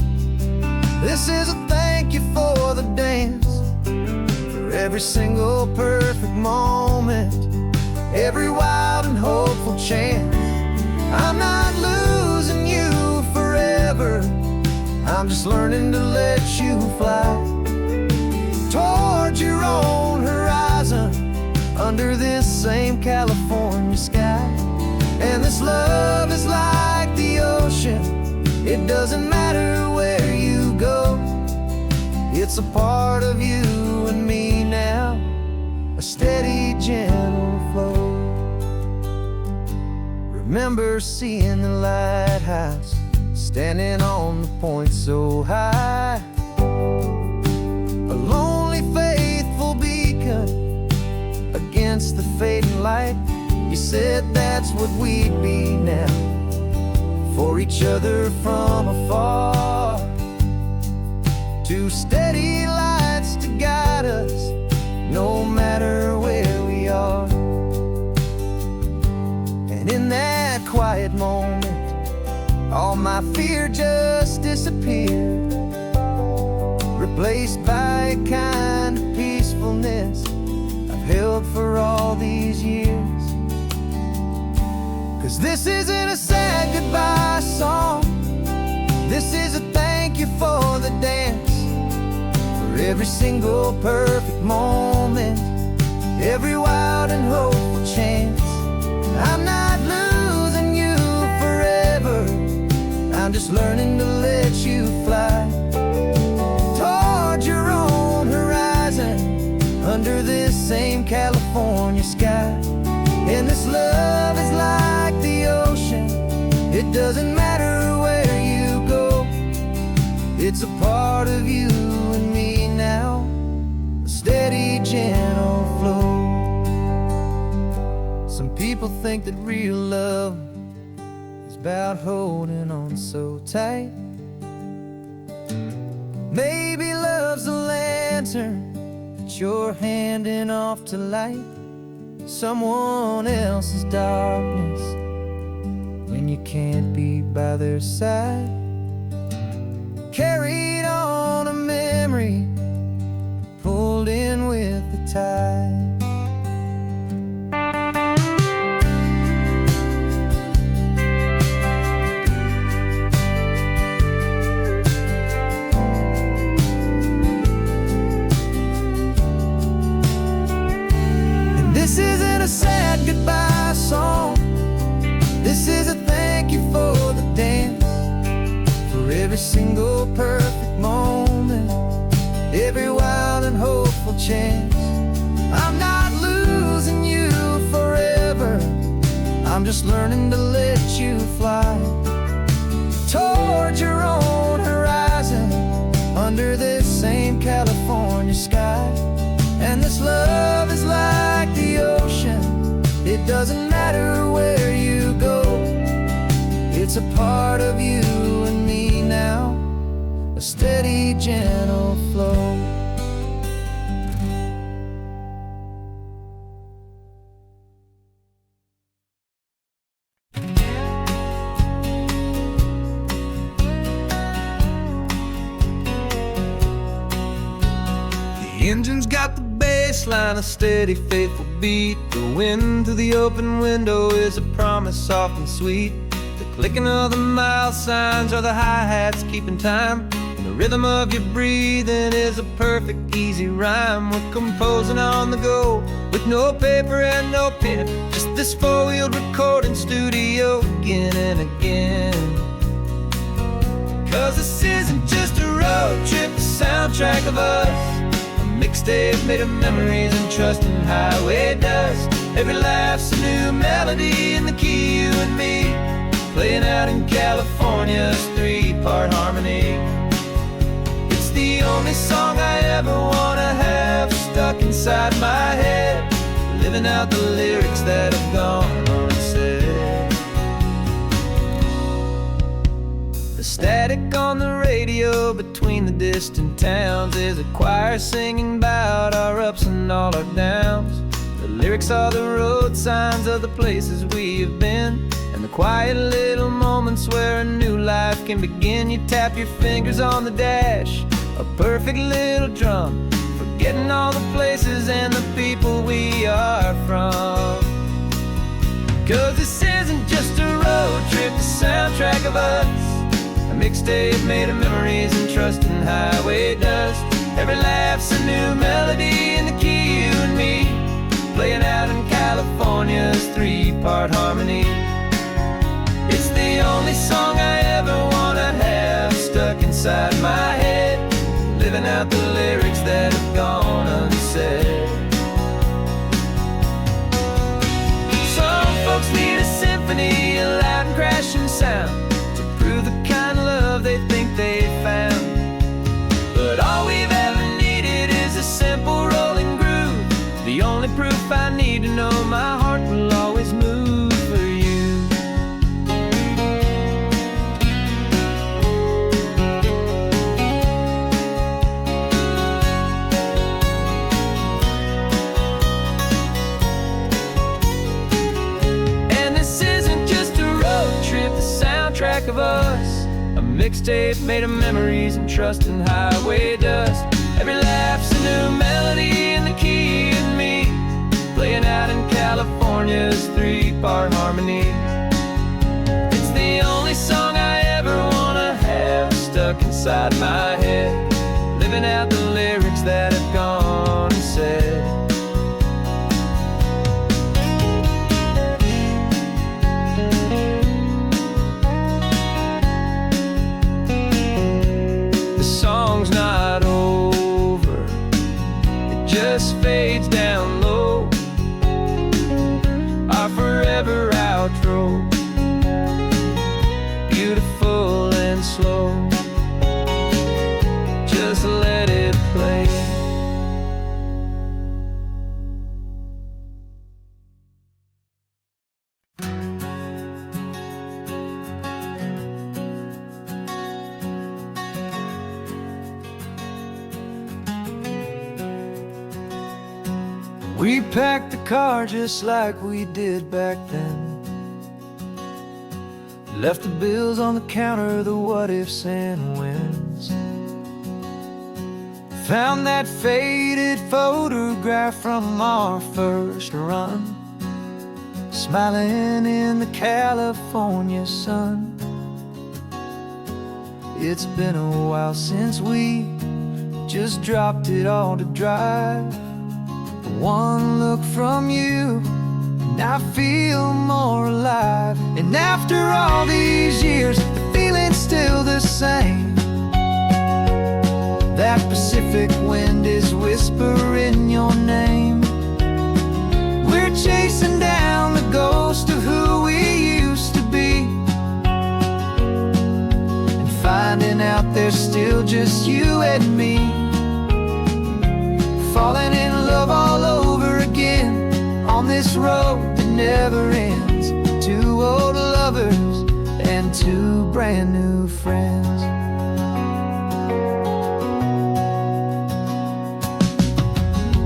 this is a thank you for the dance, for every single perfect moment, every wild and hopeful chance. I'm not losing you forever, I'm just learning to let you fly towards your own horizon, under this same California sky. And this love is like the ocean, it doesn't matter where you go, it's a part of you and me now, a steady, gentle flow. Remember seeing the lighthouse, standing on the point so high, a lonely, faithful beacon against the fading light. You said that's what we'd be now, for each other from afar. Two steady lights to guide us, no matter where we are. And in that quiet moment, all my fear just disappeared, replaced by a kind of peacefulness I've held for all these years. 'Cause this isn't a sad goodbye song, this is a thank you for the dance, for every single perfect moment, every wild and hopeful chance. I'm not losing you forever, I'm just learning to let you fly towards your own horizon, under this same California sky. And this love is like the ocean, it doesn't matter where you go, it's a part of you and me now, a steady, gentle flow. Some people think that real love is about holding on so tight. Maybe love's a lantern that you're handing off to light someone else's darkness when you can't be by their side. Carried on a memory, pulled in with the tide. This isn't a sad goodbye song, this is a thank you for the dance, for every single perfect moment, every wild and hopeful chance. I'm not losing you forever, I'm just learning to let you fly towards your own horizon, under this same California sky. And this love is like the ocean, it doesn't matter where you go, it's a part of you and me now, a steady, gentle flow. The engine's got the baseline, a steady, faithful beat. The wind through the open window is a promise soft and sweet. The clicking of the mile signs or the hi-hats keeping time. And the rhythm of your breathing is a perfect, easy rhyme. We're composing on the go with no paper and no pen, just this four-wheeled recording studio again and again. 'Cause this isn't just a road trip, the soundtrack of us, a mixtape made of memories and trust in highway dust. Every laugh's a new melody in the key, you and me, playing out in California's three-part harmony. It's the only song I ever wanna have stuck inside my head, living out the lyrics that have gone unsaid. The static on the radio between the distant towns is a choir singing about our ups and all our downs. The lyrics are the road signs of the places we have been, and the quiet little moments where a new life can begin. You tap your fingers on the dash, a perfect little drum, forgetting all the places and the people we are from. 'Cause this isn't just a road trip, the soundtrack of us, a mixtape made of memories and trust in highway dust. Every laugh's a new melody in the key, you and me, playing out in California's three-part harmony. It's the only song I ever wanna have stuck inside my head, living out the lyrics that have gone unsaid. Some folks need a symphony, a loud and crashing sound, to prove the kind of love they think they found. But all we've ever needed is a simple rolling groove, the only proof I need to know my heart will always move for you. And this isn't just a road trip, the soundtrack of us, a mixtape made of memories and trust in highway dust. Every laugh's a new melody in the key and me, playing out in California's three-part harmony. It's the only song I ever wanna have stuck inside my head, living out the lyrics that have gone unsaid. The song's not over, it just fades down low, our forever outro, beautiful and slow. Just let it play. We packed the car just like we did back then, left the bills on the counter, the what ifs and whens. Found that faded photograph from our first run, smiling in the California sun. It's been a while since we just dropped it all to drive. One look from you and I feel more alive. And after all these years, the feeling's still the same. That Pacific wind is whispering your name. We're chasing down the ghost of who we used to be, and finding out there's still just you and me, falling in love all over again on this road that never ends. Two old lovers and two brand new friends.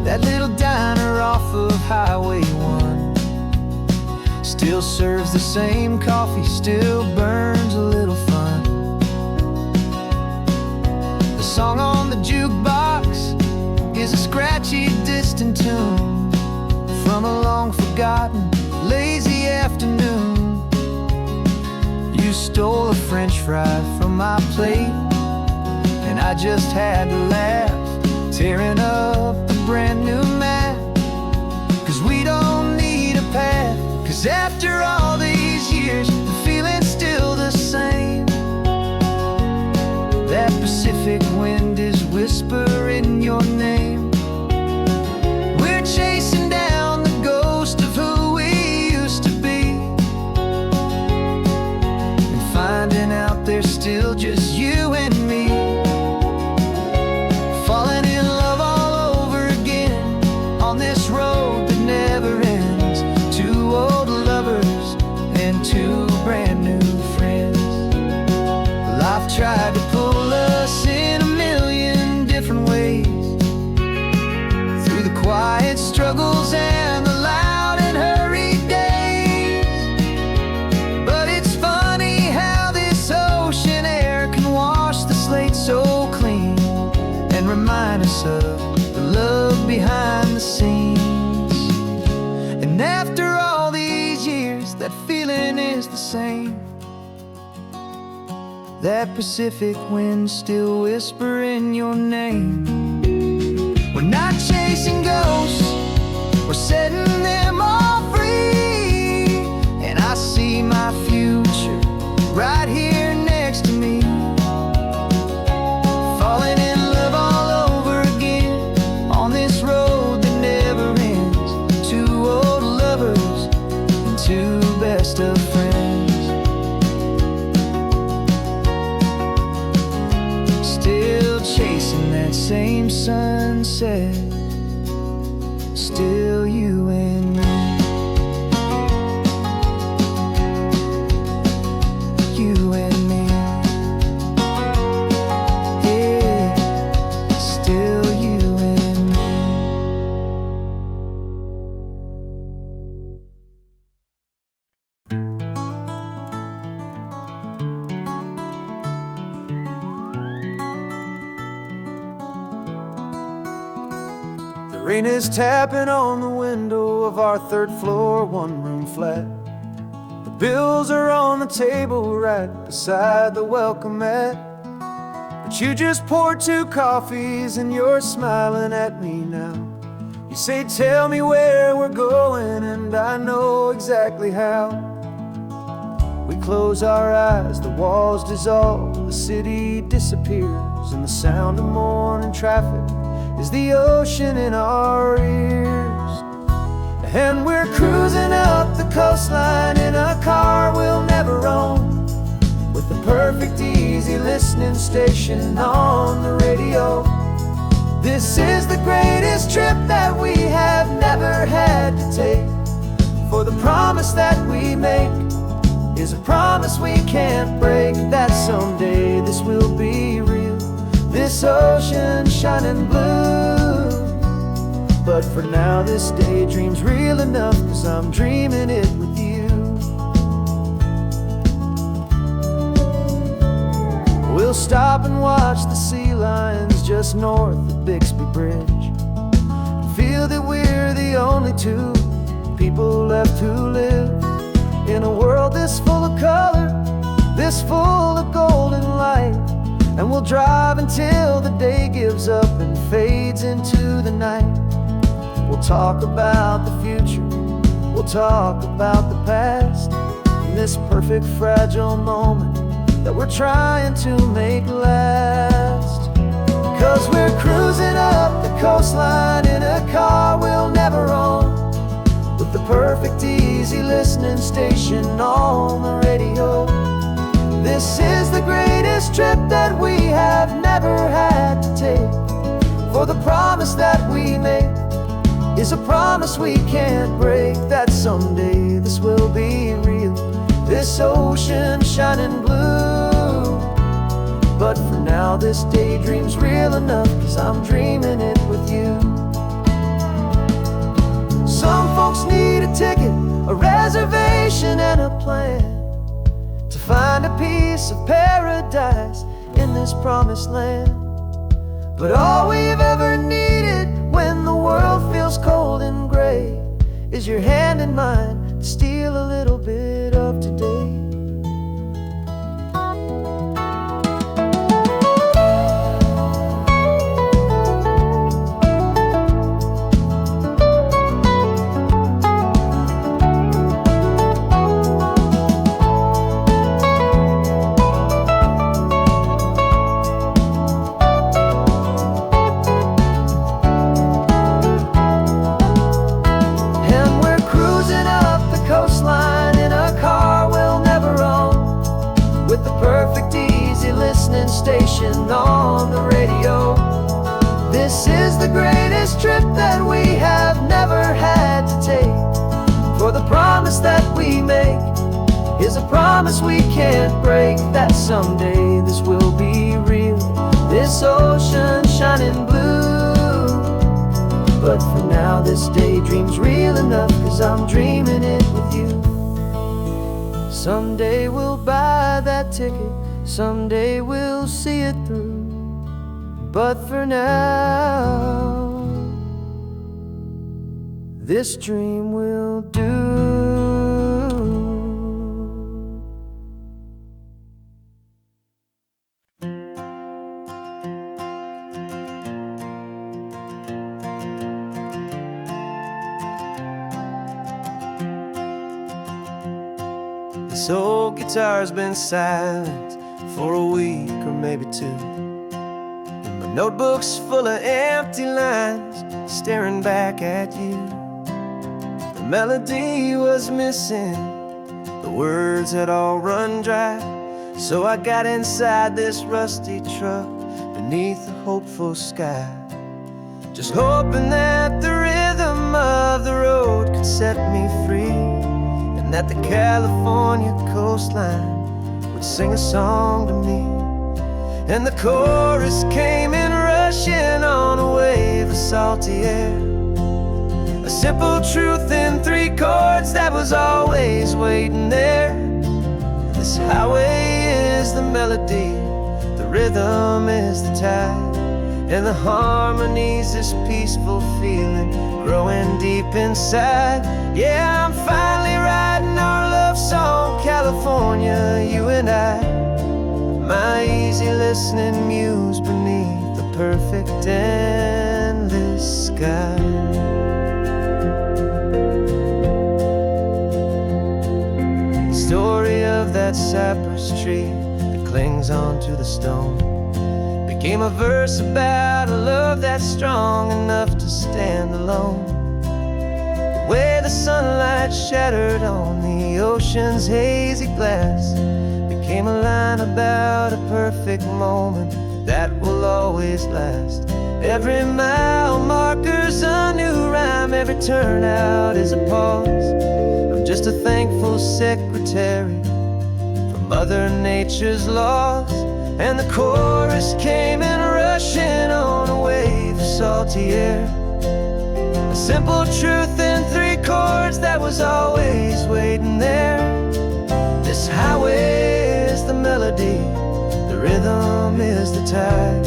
That little diner off of Highway 1 still serves the same coffee, still burns a little fun. The song on the jukebox is a scratchy, distant tune from a long forgotten, lazy afternoon. You stole a French fry from my plate, and I just had to laugh, tearing up the brand new map. 'Cause we don't need a path, 'cause after all these years, the feeling's still the same. That Pacific wind is whispering your name. We're chasing down the ghost of who we used to be, and finding out there's still just you and me. Falling in love all over again on this road that never ends. Two old lovers and two brand new friends. Life tried to pull us in a million different ways, through the quiet struggles and the loud and hurried days. But it's funny how this ocean air can wash the slate so clean, and remind us of the love behind the scenes. And after all these years, that feeling is the same. That Pacific wind still whispering your name. We're not chasing ghosts, we're setting them all free. And I see my future right here next to me. Falling in love all over again on this road that never ends. Two old lovers and two best of friends. Still chasing that same sunset, still you and me. You and me. Yeah, still you and me. The rain is tapping on the window of our third floor, one-room flat. The bills are on the table right beside the welcome mat. But you just poured 2 coffees and you're smiling at me now. You say, tell me where we're going, and I know exactly how. We close our eyes, the walls dissolve, the city disappears, and the sound of morning traffic is the ocean in our ears. And we're cruising up the coastline in a car we'll never own, with the perfect easy listening station on the radio. This is the greatest trip that we have never had to take, for the promise that we make is a promise we can't break, that someday this will be real, this ocean shining blue. But for now this daydream's real enough, 'cause I'm dreaming it with you. We'll stop and watch the sea lions just north of Bixby Bridge, feel that we're the only two people left who live in a world this full of color, this full of golden light. And we'll drive until the day gives up and fades into the night. We'll talk about the future, we'll talk about the past, in this perfect fragile moment that we're trying to make last. 'Cause we're cruising up the coastline in a car we'll never own, with the perfect easy listening station on the radio. This is the greatest trip that we have never had to take, for the promise that we make is a promise we can't break, that someday this will be real, this ocean shining blue. But for now this daydream's real enough, 'cause I'm dreaming it with you. Some folks need a ticket, a reservation and a plan, to find a piece of paradise in this promised land. But all we've ever needed when the world feels cold and gray is your hand in mine to steal a little bit of today. station on the radio. This is the greatest trip that we have never had to take. For the promise that we make is a promise we can't break, that someday this will be real, this ocean shining blue. But for now this daydream's real enough, 'cause I'm dreaming it with you. Someday we'll buy that ticket, someday we'll see it through. But for now, this dream will do. This old guitar's been silent for a week or maybe two. And my notebook's full of empty lines staring back at you. The melody was missing, the words had all run dry. So I got inside this rusty truck beneath a hopeful sky, just hoping that the rhythm of the road could set me free, and that the California coastline would sing a song to me. And the chorus came in rushing on a wave of salty air, a simple truth in 3 chords that was always waiting there. This highway is the melody, the rhythm is the tide, and the harmony's this peaceful feeling growing deep inside. Yeah, I'm finally writing our love song, California, you and I. My easy listening muse beneath the perfect endless sky. The story of that cypress tree that clings onto the stone became a verse about a love that's strong enough to stand alone. The way the sunlight shattered on the ocean's hazy glass became a line about a perfect moment that will always last. Every mile marker's a new rhyme, every turnout is a pause. I'm just a thankful secretary for Mother Nature's laws. And the chorus came in rushing on a wave of salty air, a simple truth in 3 chords that was always waiting there. This highway is the melody, the rhythm is the tide,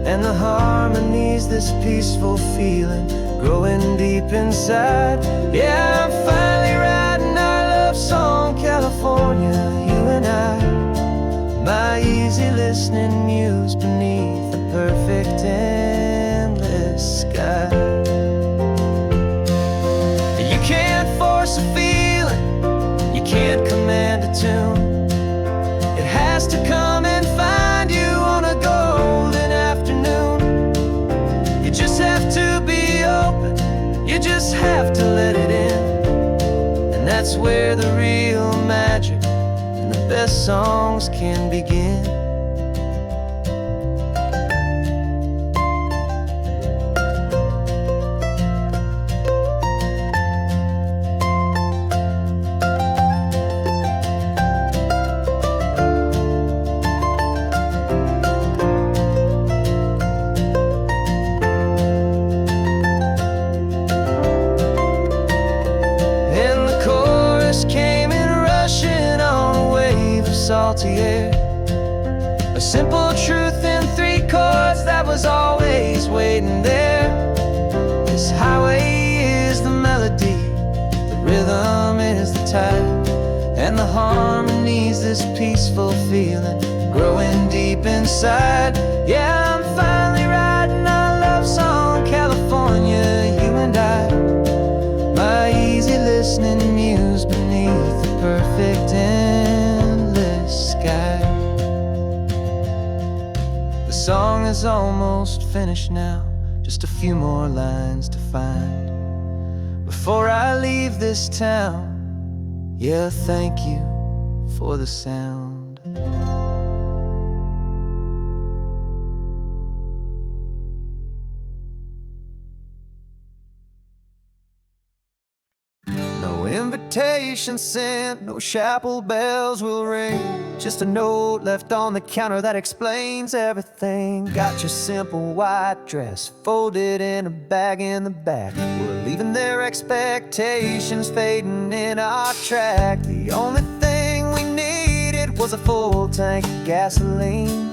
and the harmony's this peaceful feeling growing deep inside. Yeah, I'm finally writing our love song, California, you and I. My easy listening muse beneath the perfect endless sky. You can't force a feeling, you can't command a tune. It has to come and find you on a golden afternoon. You just have to be open, you just have to let it in. And that's where the real magic, the best songs can begin. And the chorus came in rushing on a wave of salty air, a simple truth in 3 chords that was always waiting there. This highway is the melody, the rhythm is the tide, and the harmony's this peaceful feeling growing deep inside. Yeah, I'm finally writing our love song, California, you and I. My easy listening muse beneath the perfect endless sky. The song is almost finished now, just a few more lines to find before I leave this town. Yeah, thank you for the sound. invitation sent, no chapel bells will ring. Just a note left on the counter that explains everything. Got your simple white dress folded in a bag in the back. We're leaving their expectations fading in our track. The only thing we needed was a full tank of gasoline,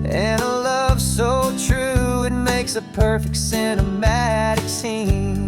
and a love so true it makes a perfect cinematic scene.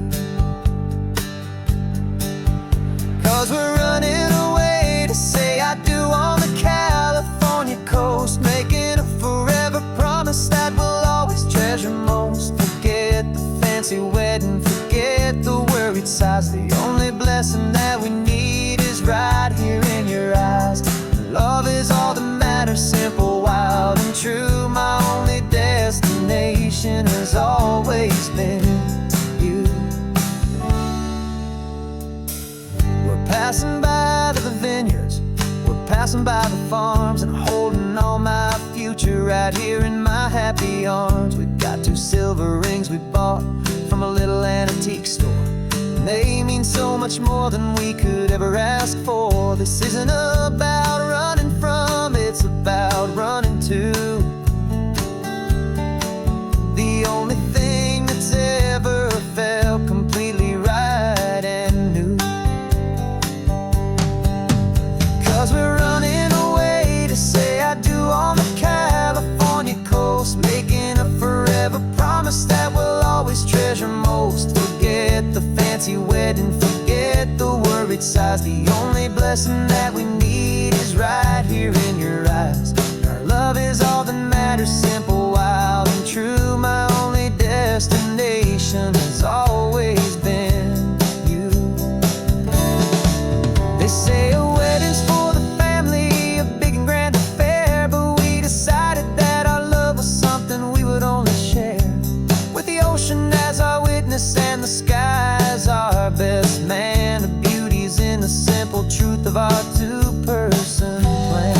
'Cause we're running away to say I do on the California coast, making a forever promise that we'll always treasure most. Forget the fancy wedding, forget the worried sighs. The only blessing that we need is right here in your eyes. Love is all that matters, simple, wild, and true. My only destination has always been you. We're passing by the vineyards, we're passing by the farms, and holding all my future right here in my happy arms. We've got 2 silver rings we bought from a little antique store, and they mean so much more than we could ever ask for. This isn't about running from, it's about running to the only thing that's ever felt completely right and new. 'Cause we're running away to say I do on the California coast, making a forever promise that we'll always treasure most. Forget the fancy wedding, forget the worried sighs. The only blessing that we need is right here in your eyes. Our love is all that matters, simple, wild, and true. My only destination has always been you. They say a wedding's for the family, a big and grand affair, but we decided that our love was something we would only share with the ocean as our witness and the sky as our best man. The beauty's in the simple truth of our 2-person plan.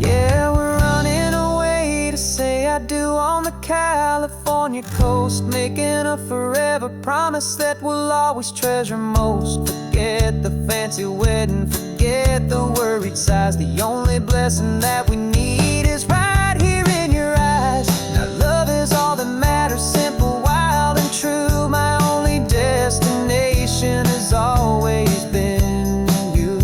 Yeah, we're running away to say I do on the California coast, making a forever promise that we'll always treasure most. Forget the fancy wedding, forget the worried sighs. The only blessing that we need is right here in your eyes. Now love is all that matters, simple, wild, and true. My only destination has always been you.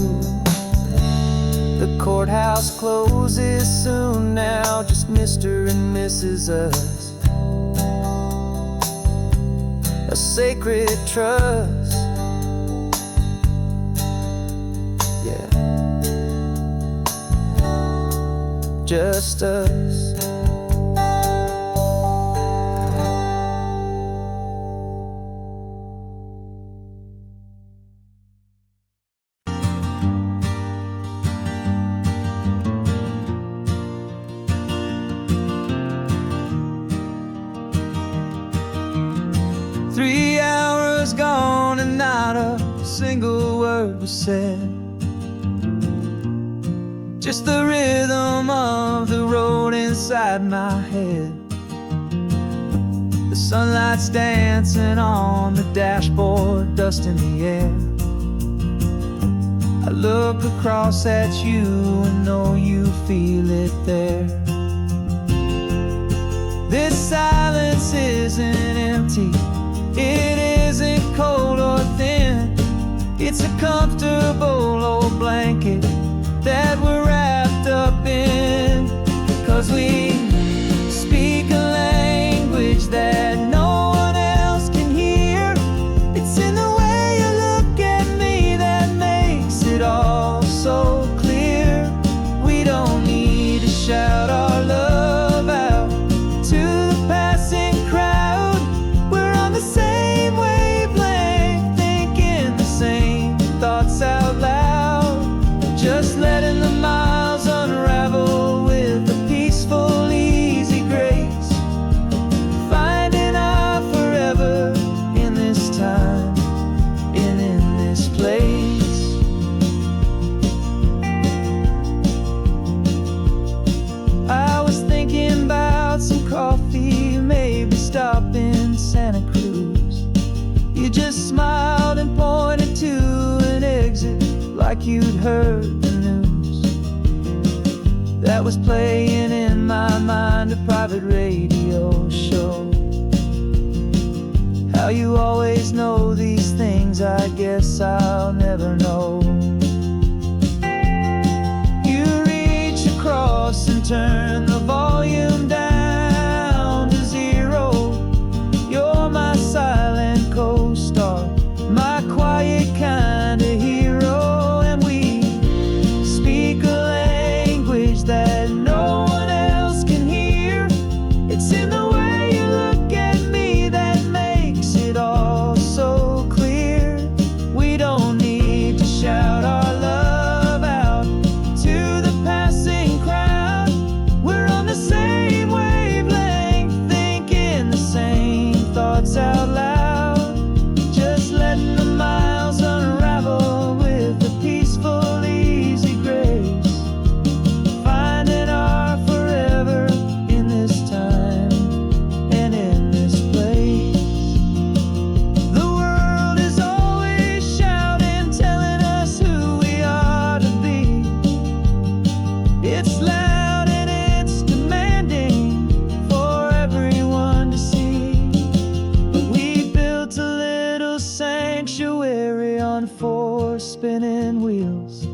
The courthouse closes soon now, just Mr. and Mrs. Us. A sacred trust, yeah, just us. Single word was said, just the rhythm of the road inside my head. The sunlight's dancing on the dashboard, dust in the air. I look across at you and know you feel it there. This silence isn't empty, it isn't cold or thin. It's a comfortable old blanket that we're wrapped up in. 'Cause we speak a language that no one else can hear. It's in the way you look at me that makes it all so clear. We don't need to shout our love out to the passing crowd. We're on the same wavelength, thinking the same thoughts out loud. Just stop in Santa Cruz. You just smiled and pointed to an exit like you'd heard the news. That was playing in my mind, a private radio show. How you always know these things, I guess I'll never know. You reach across and turn the volume down to 0. You're my silent co-star, my quiet kind of hero. And we speak a language that no one else can hear. It's in the way you look at me that makes it all so clear. We don't need to shout our love out to the passing crowd. We're on the same wavelength, thinking the same thoughts out loud. Just letting the miles unravel with a peaceful, easy grace. Finding our forever in this time and in this place. The world is always shouting, telling us who we are to be. It's loud and it's demanding for everyone to see. But we built a little sanctuary on 4 spinning wheels,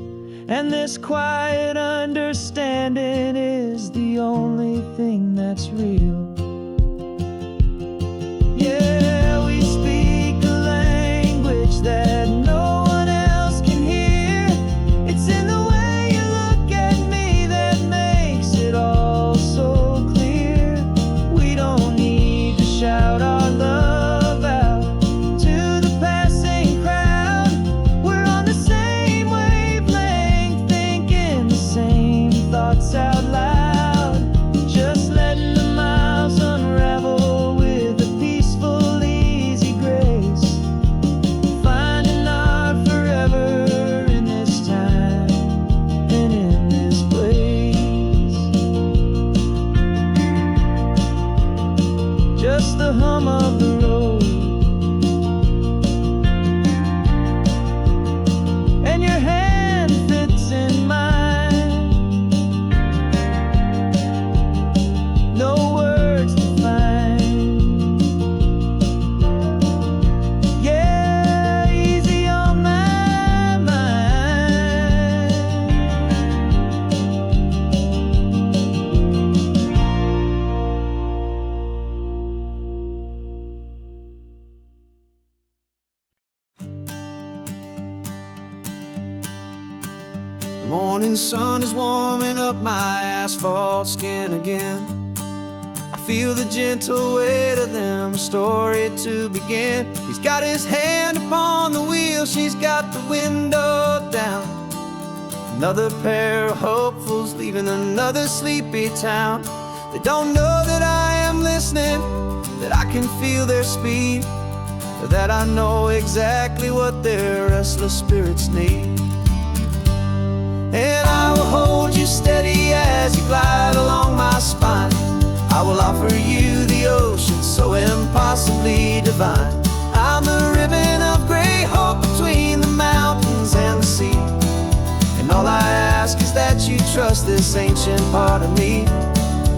and this quiet understanding is the only thing that's real. Yeah, we speak a language that no one else can hear. It's in the way you look at me that makes it all so clear. We don't need to shout our love out to the passing crowd. We're on the same wavelength, thinking the same thoughts out loud. Just letting the miles unravel with a peaceful, easy grace. Finding our forever in this time and in this place. Just the hum of the road and your hand fits in mine. No words to find. Yeah, easy on my mind. The morning sun is warming up my asphalt skin again. I feel the gentle weight of them, a story to begin. He's got his hand upon the wheel, she's got the window down. Another pair of hopefuls leaving another sleepy town. They don't know that I am listening, that I can feel their speed, or that I know exactly what their restless spirits need. And I will hold you steady as you glide along my spine. I will offer you the ocean so impossibly divine. I'm the ribbon of gray hope between the mountains and the sea. And all I ask is that you trust this ancient part of me.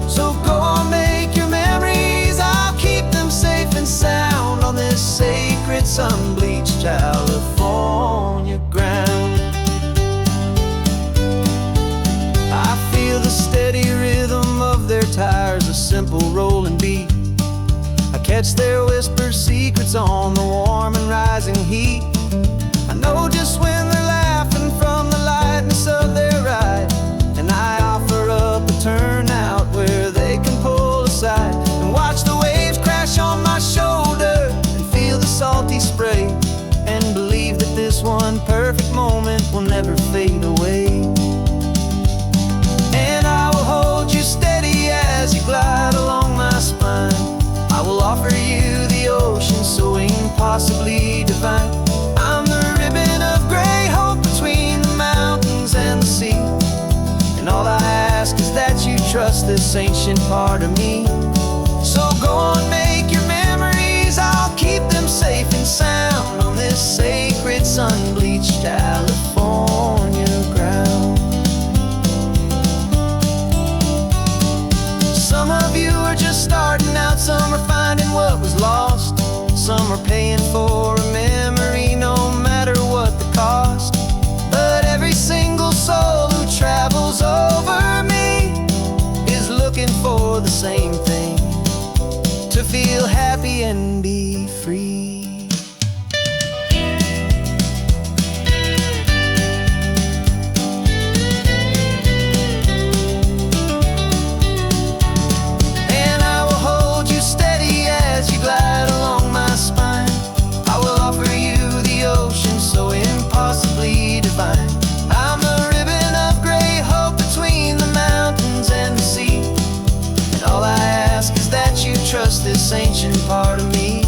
So go on, make your memories, I'll keep them safe and sound on this sacred sun-bleached California ground. I feel the steady rhythm of their tires, a simple rolling beat. I catch their whispered secrets on the warm and rising heat. I know just when they're laughing from the lightness of their ride, and I offer up a turnout where they can pull aside and watch the waves crash on my shoulder and feel the salty spray, and believe that this one perfect moment will never fade away. And I will hold you steady as you glide along my spine. I will offer you the ocean so impossibly divine. I'm the ribbon of gray hope between the mountains and the sea. And all I ask is that you trust this ancient part of me. So go on, make your sound on this sacred sun-bleached California ground. Some of you are just starting out, some are finding what was lost, some are paying for a memory no matter what the cost. But every single soul who travels over me is looking for the same thing: to feel happy and be free. And I will hold you steady as you glide along my spine. I will offer you the ocean so impossibly divine. I'm a ribbon of gray hope between the mountains and the sea, and all I ask is that you trust this ancient part of me.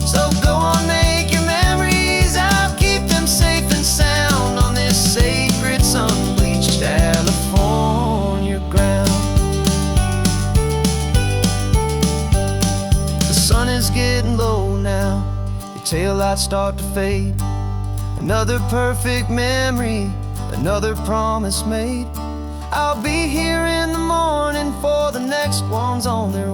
So go on, make your memories, I'll keep them safe and sound on this sacred sun-bleached California ground. The sun is getting low now, your taillights start to fade. Another perfect memory, another promise made. I'll be here in the morning for the next ones on their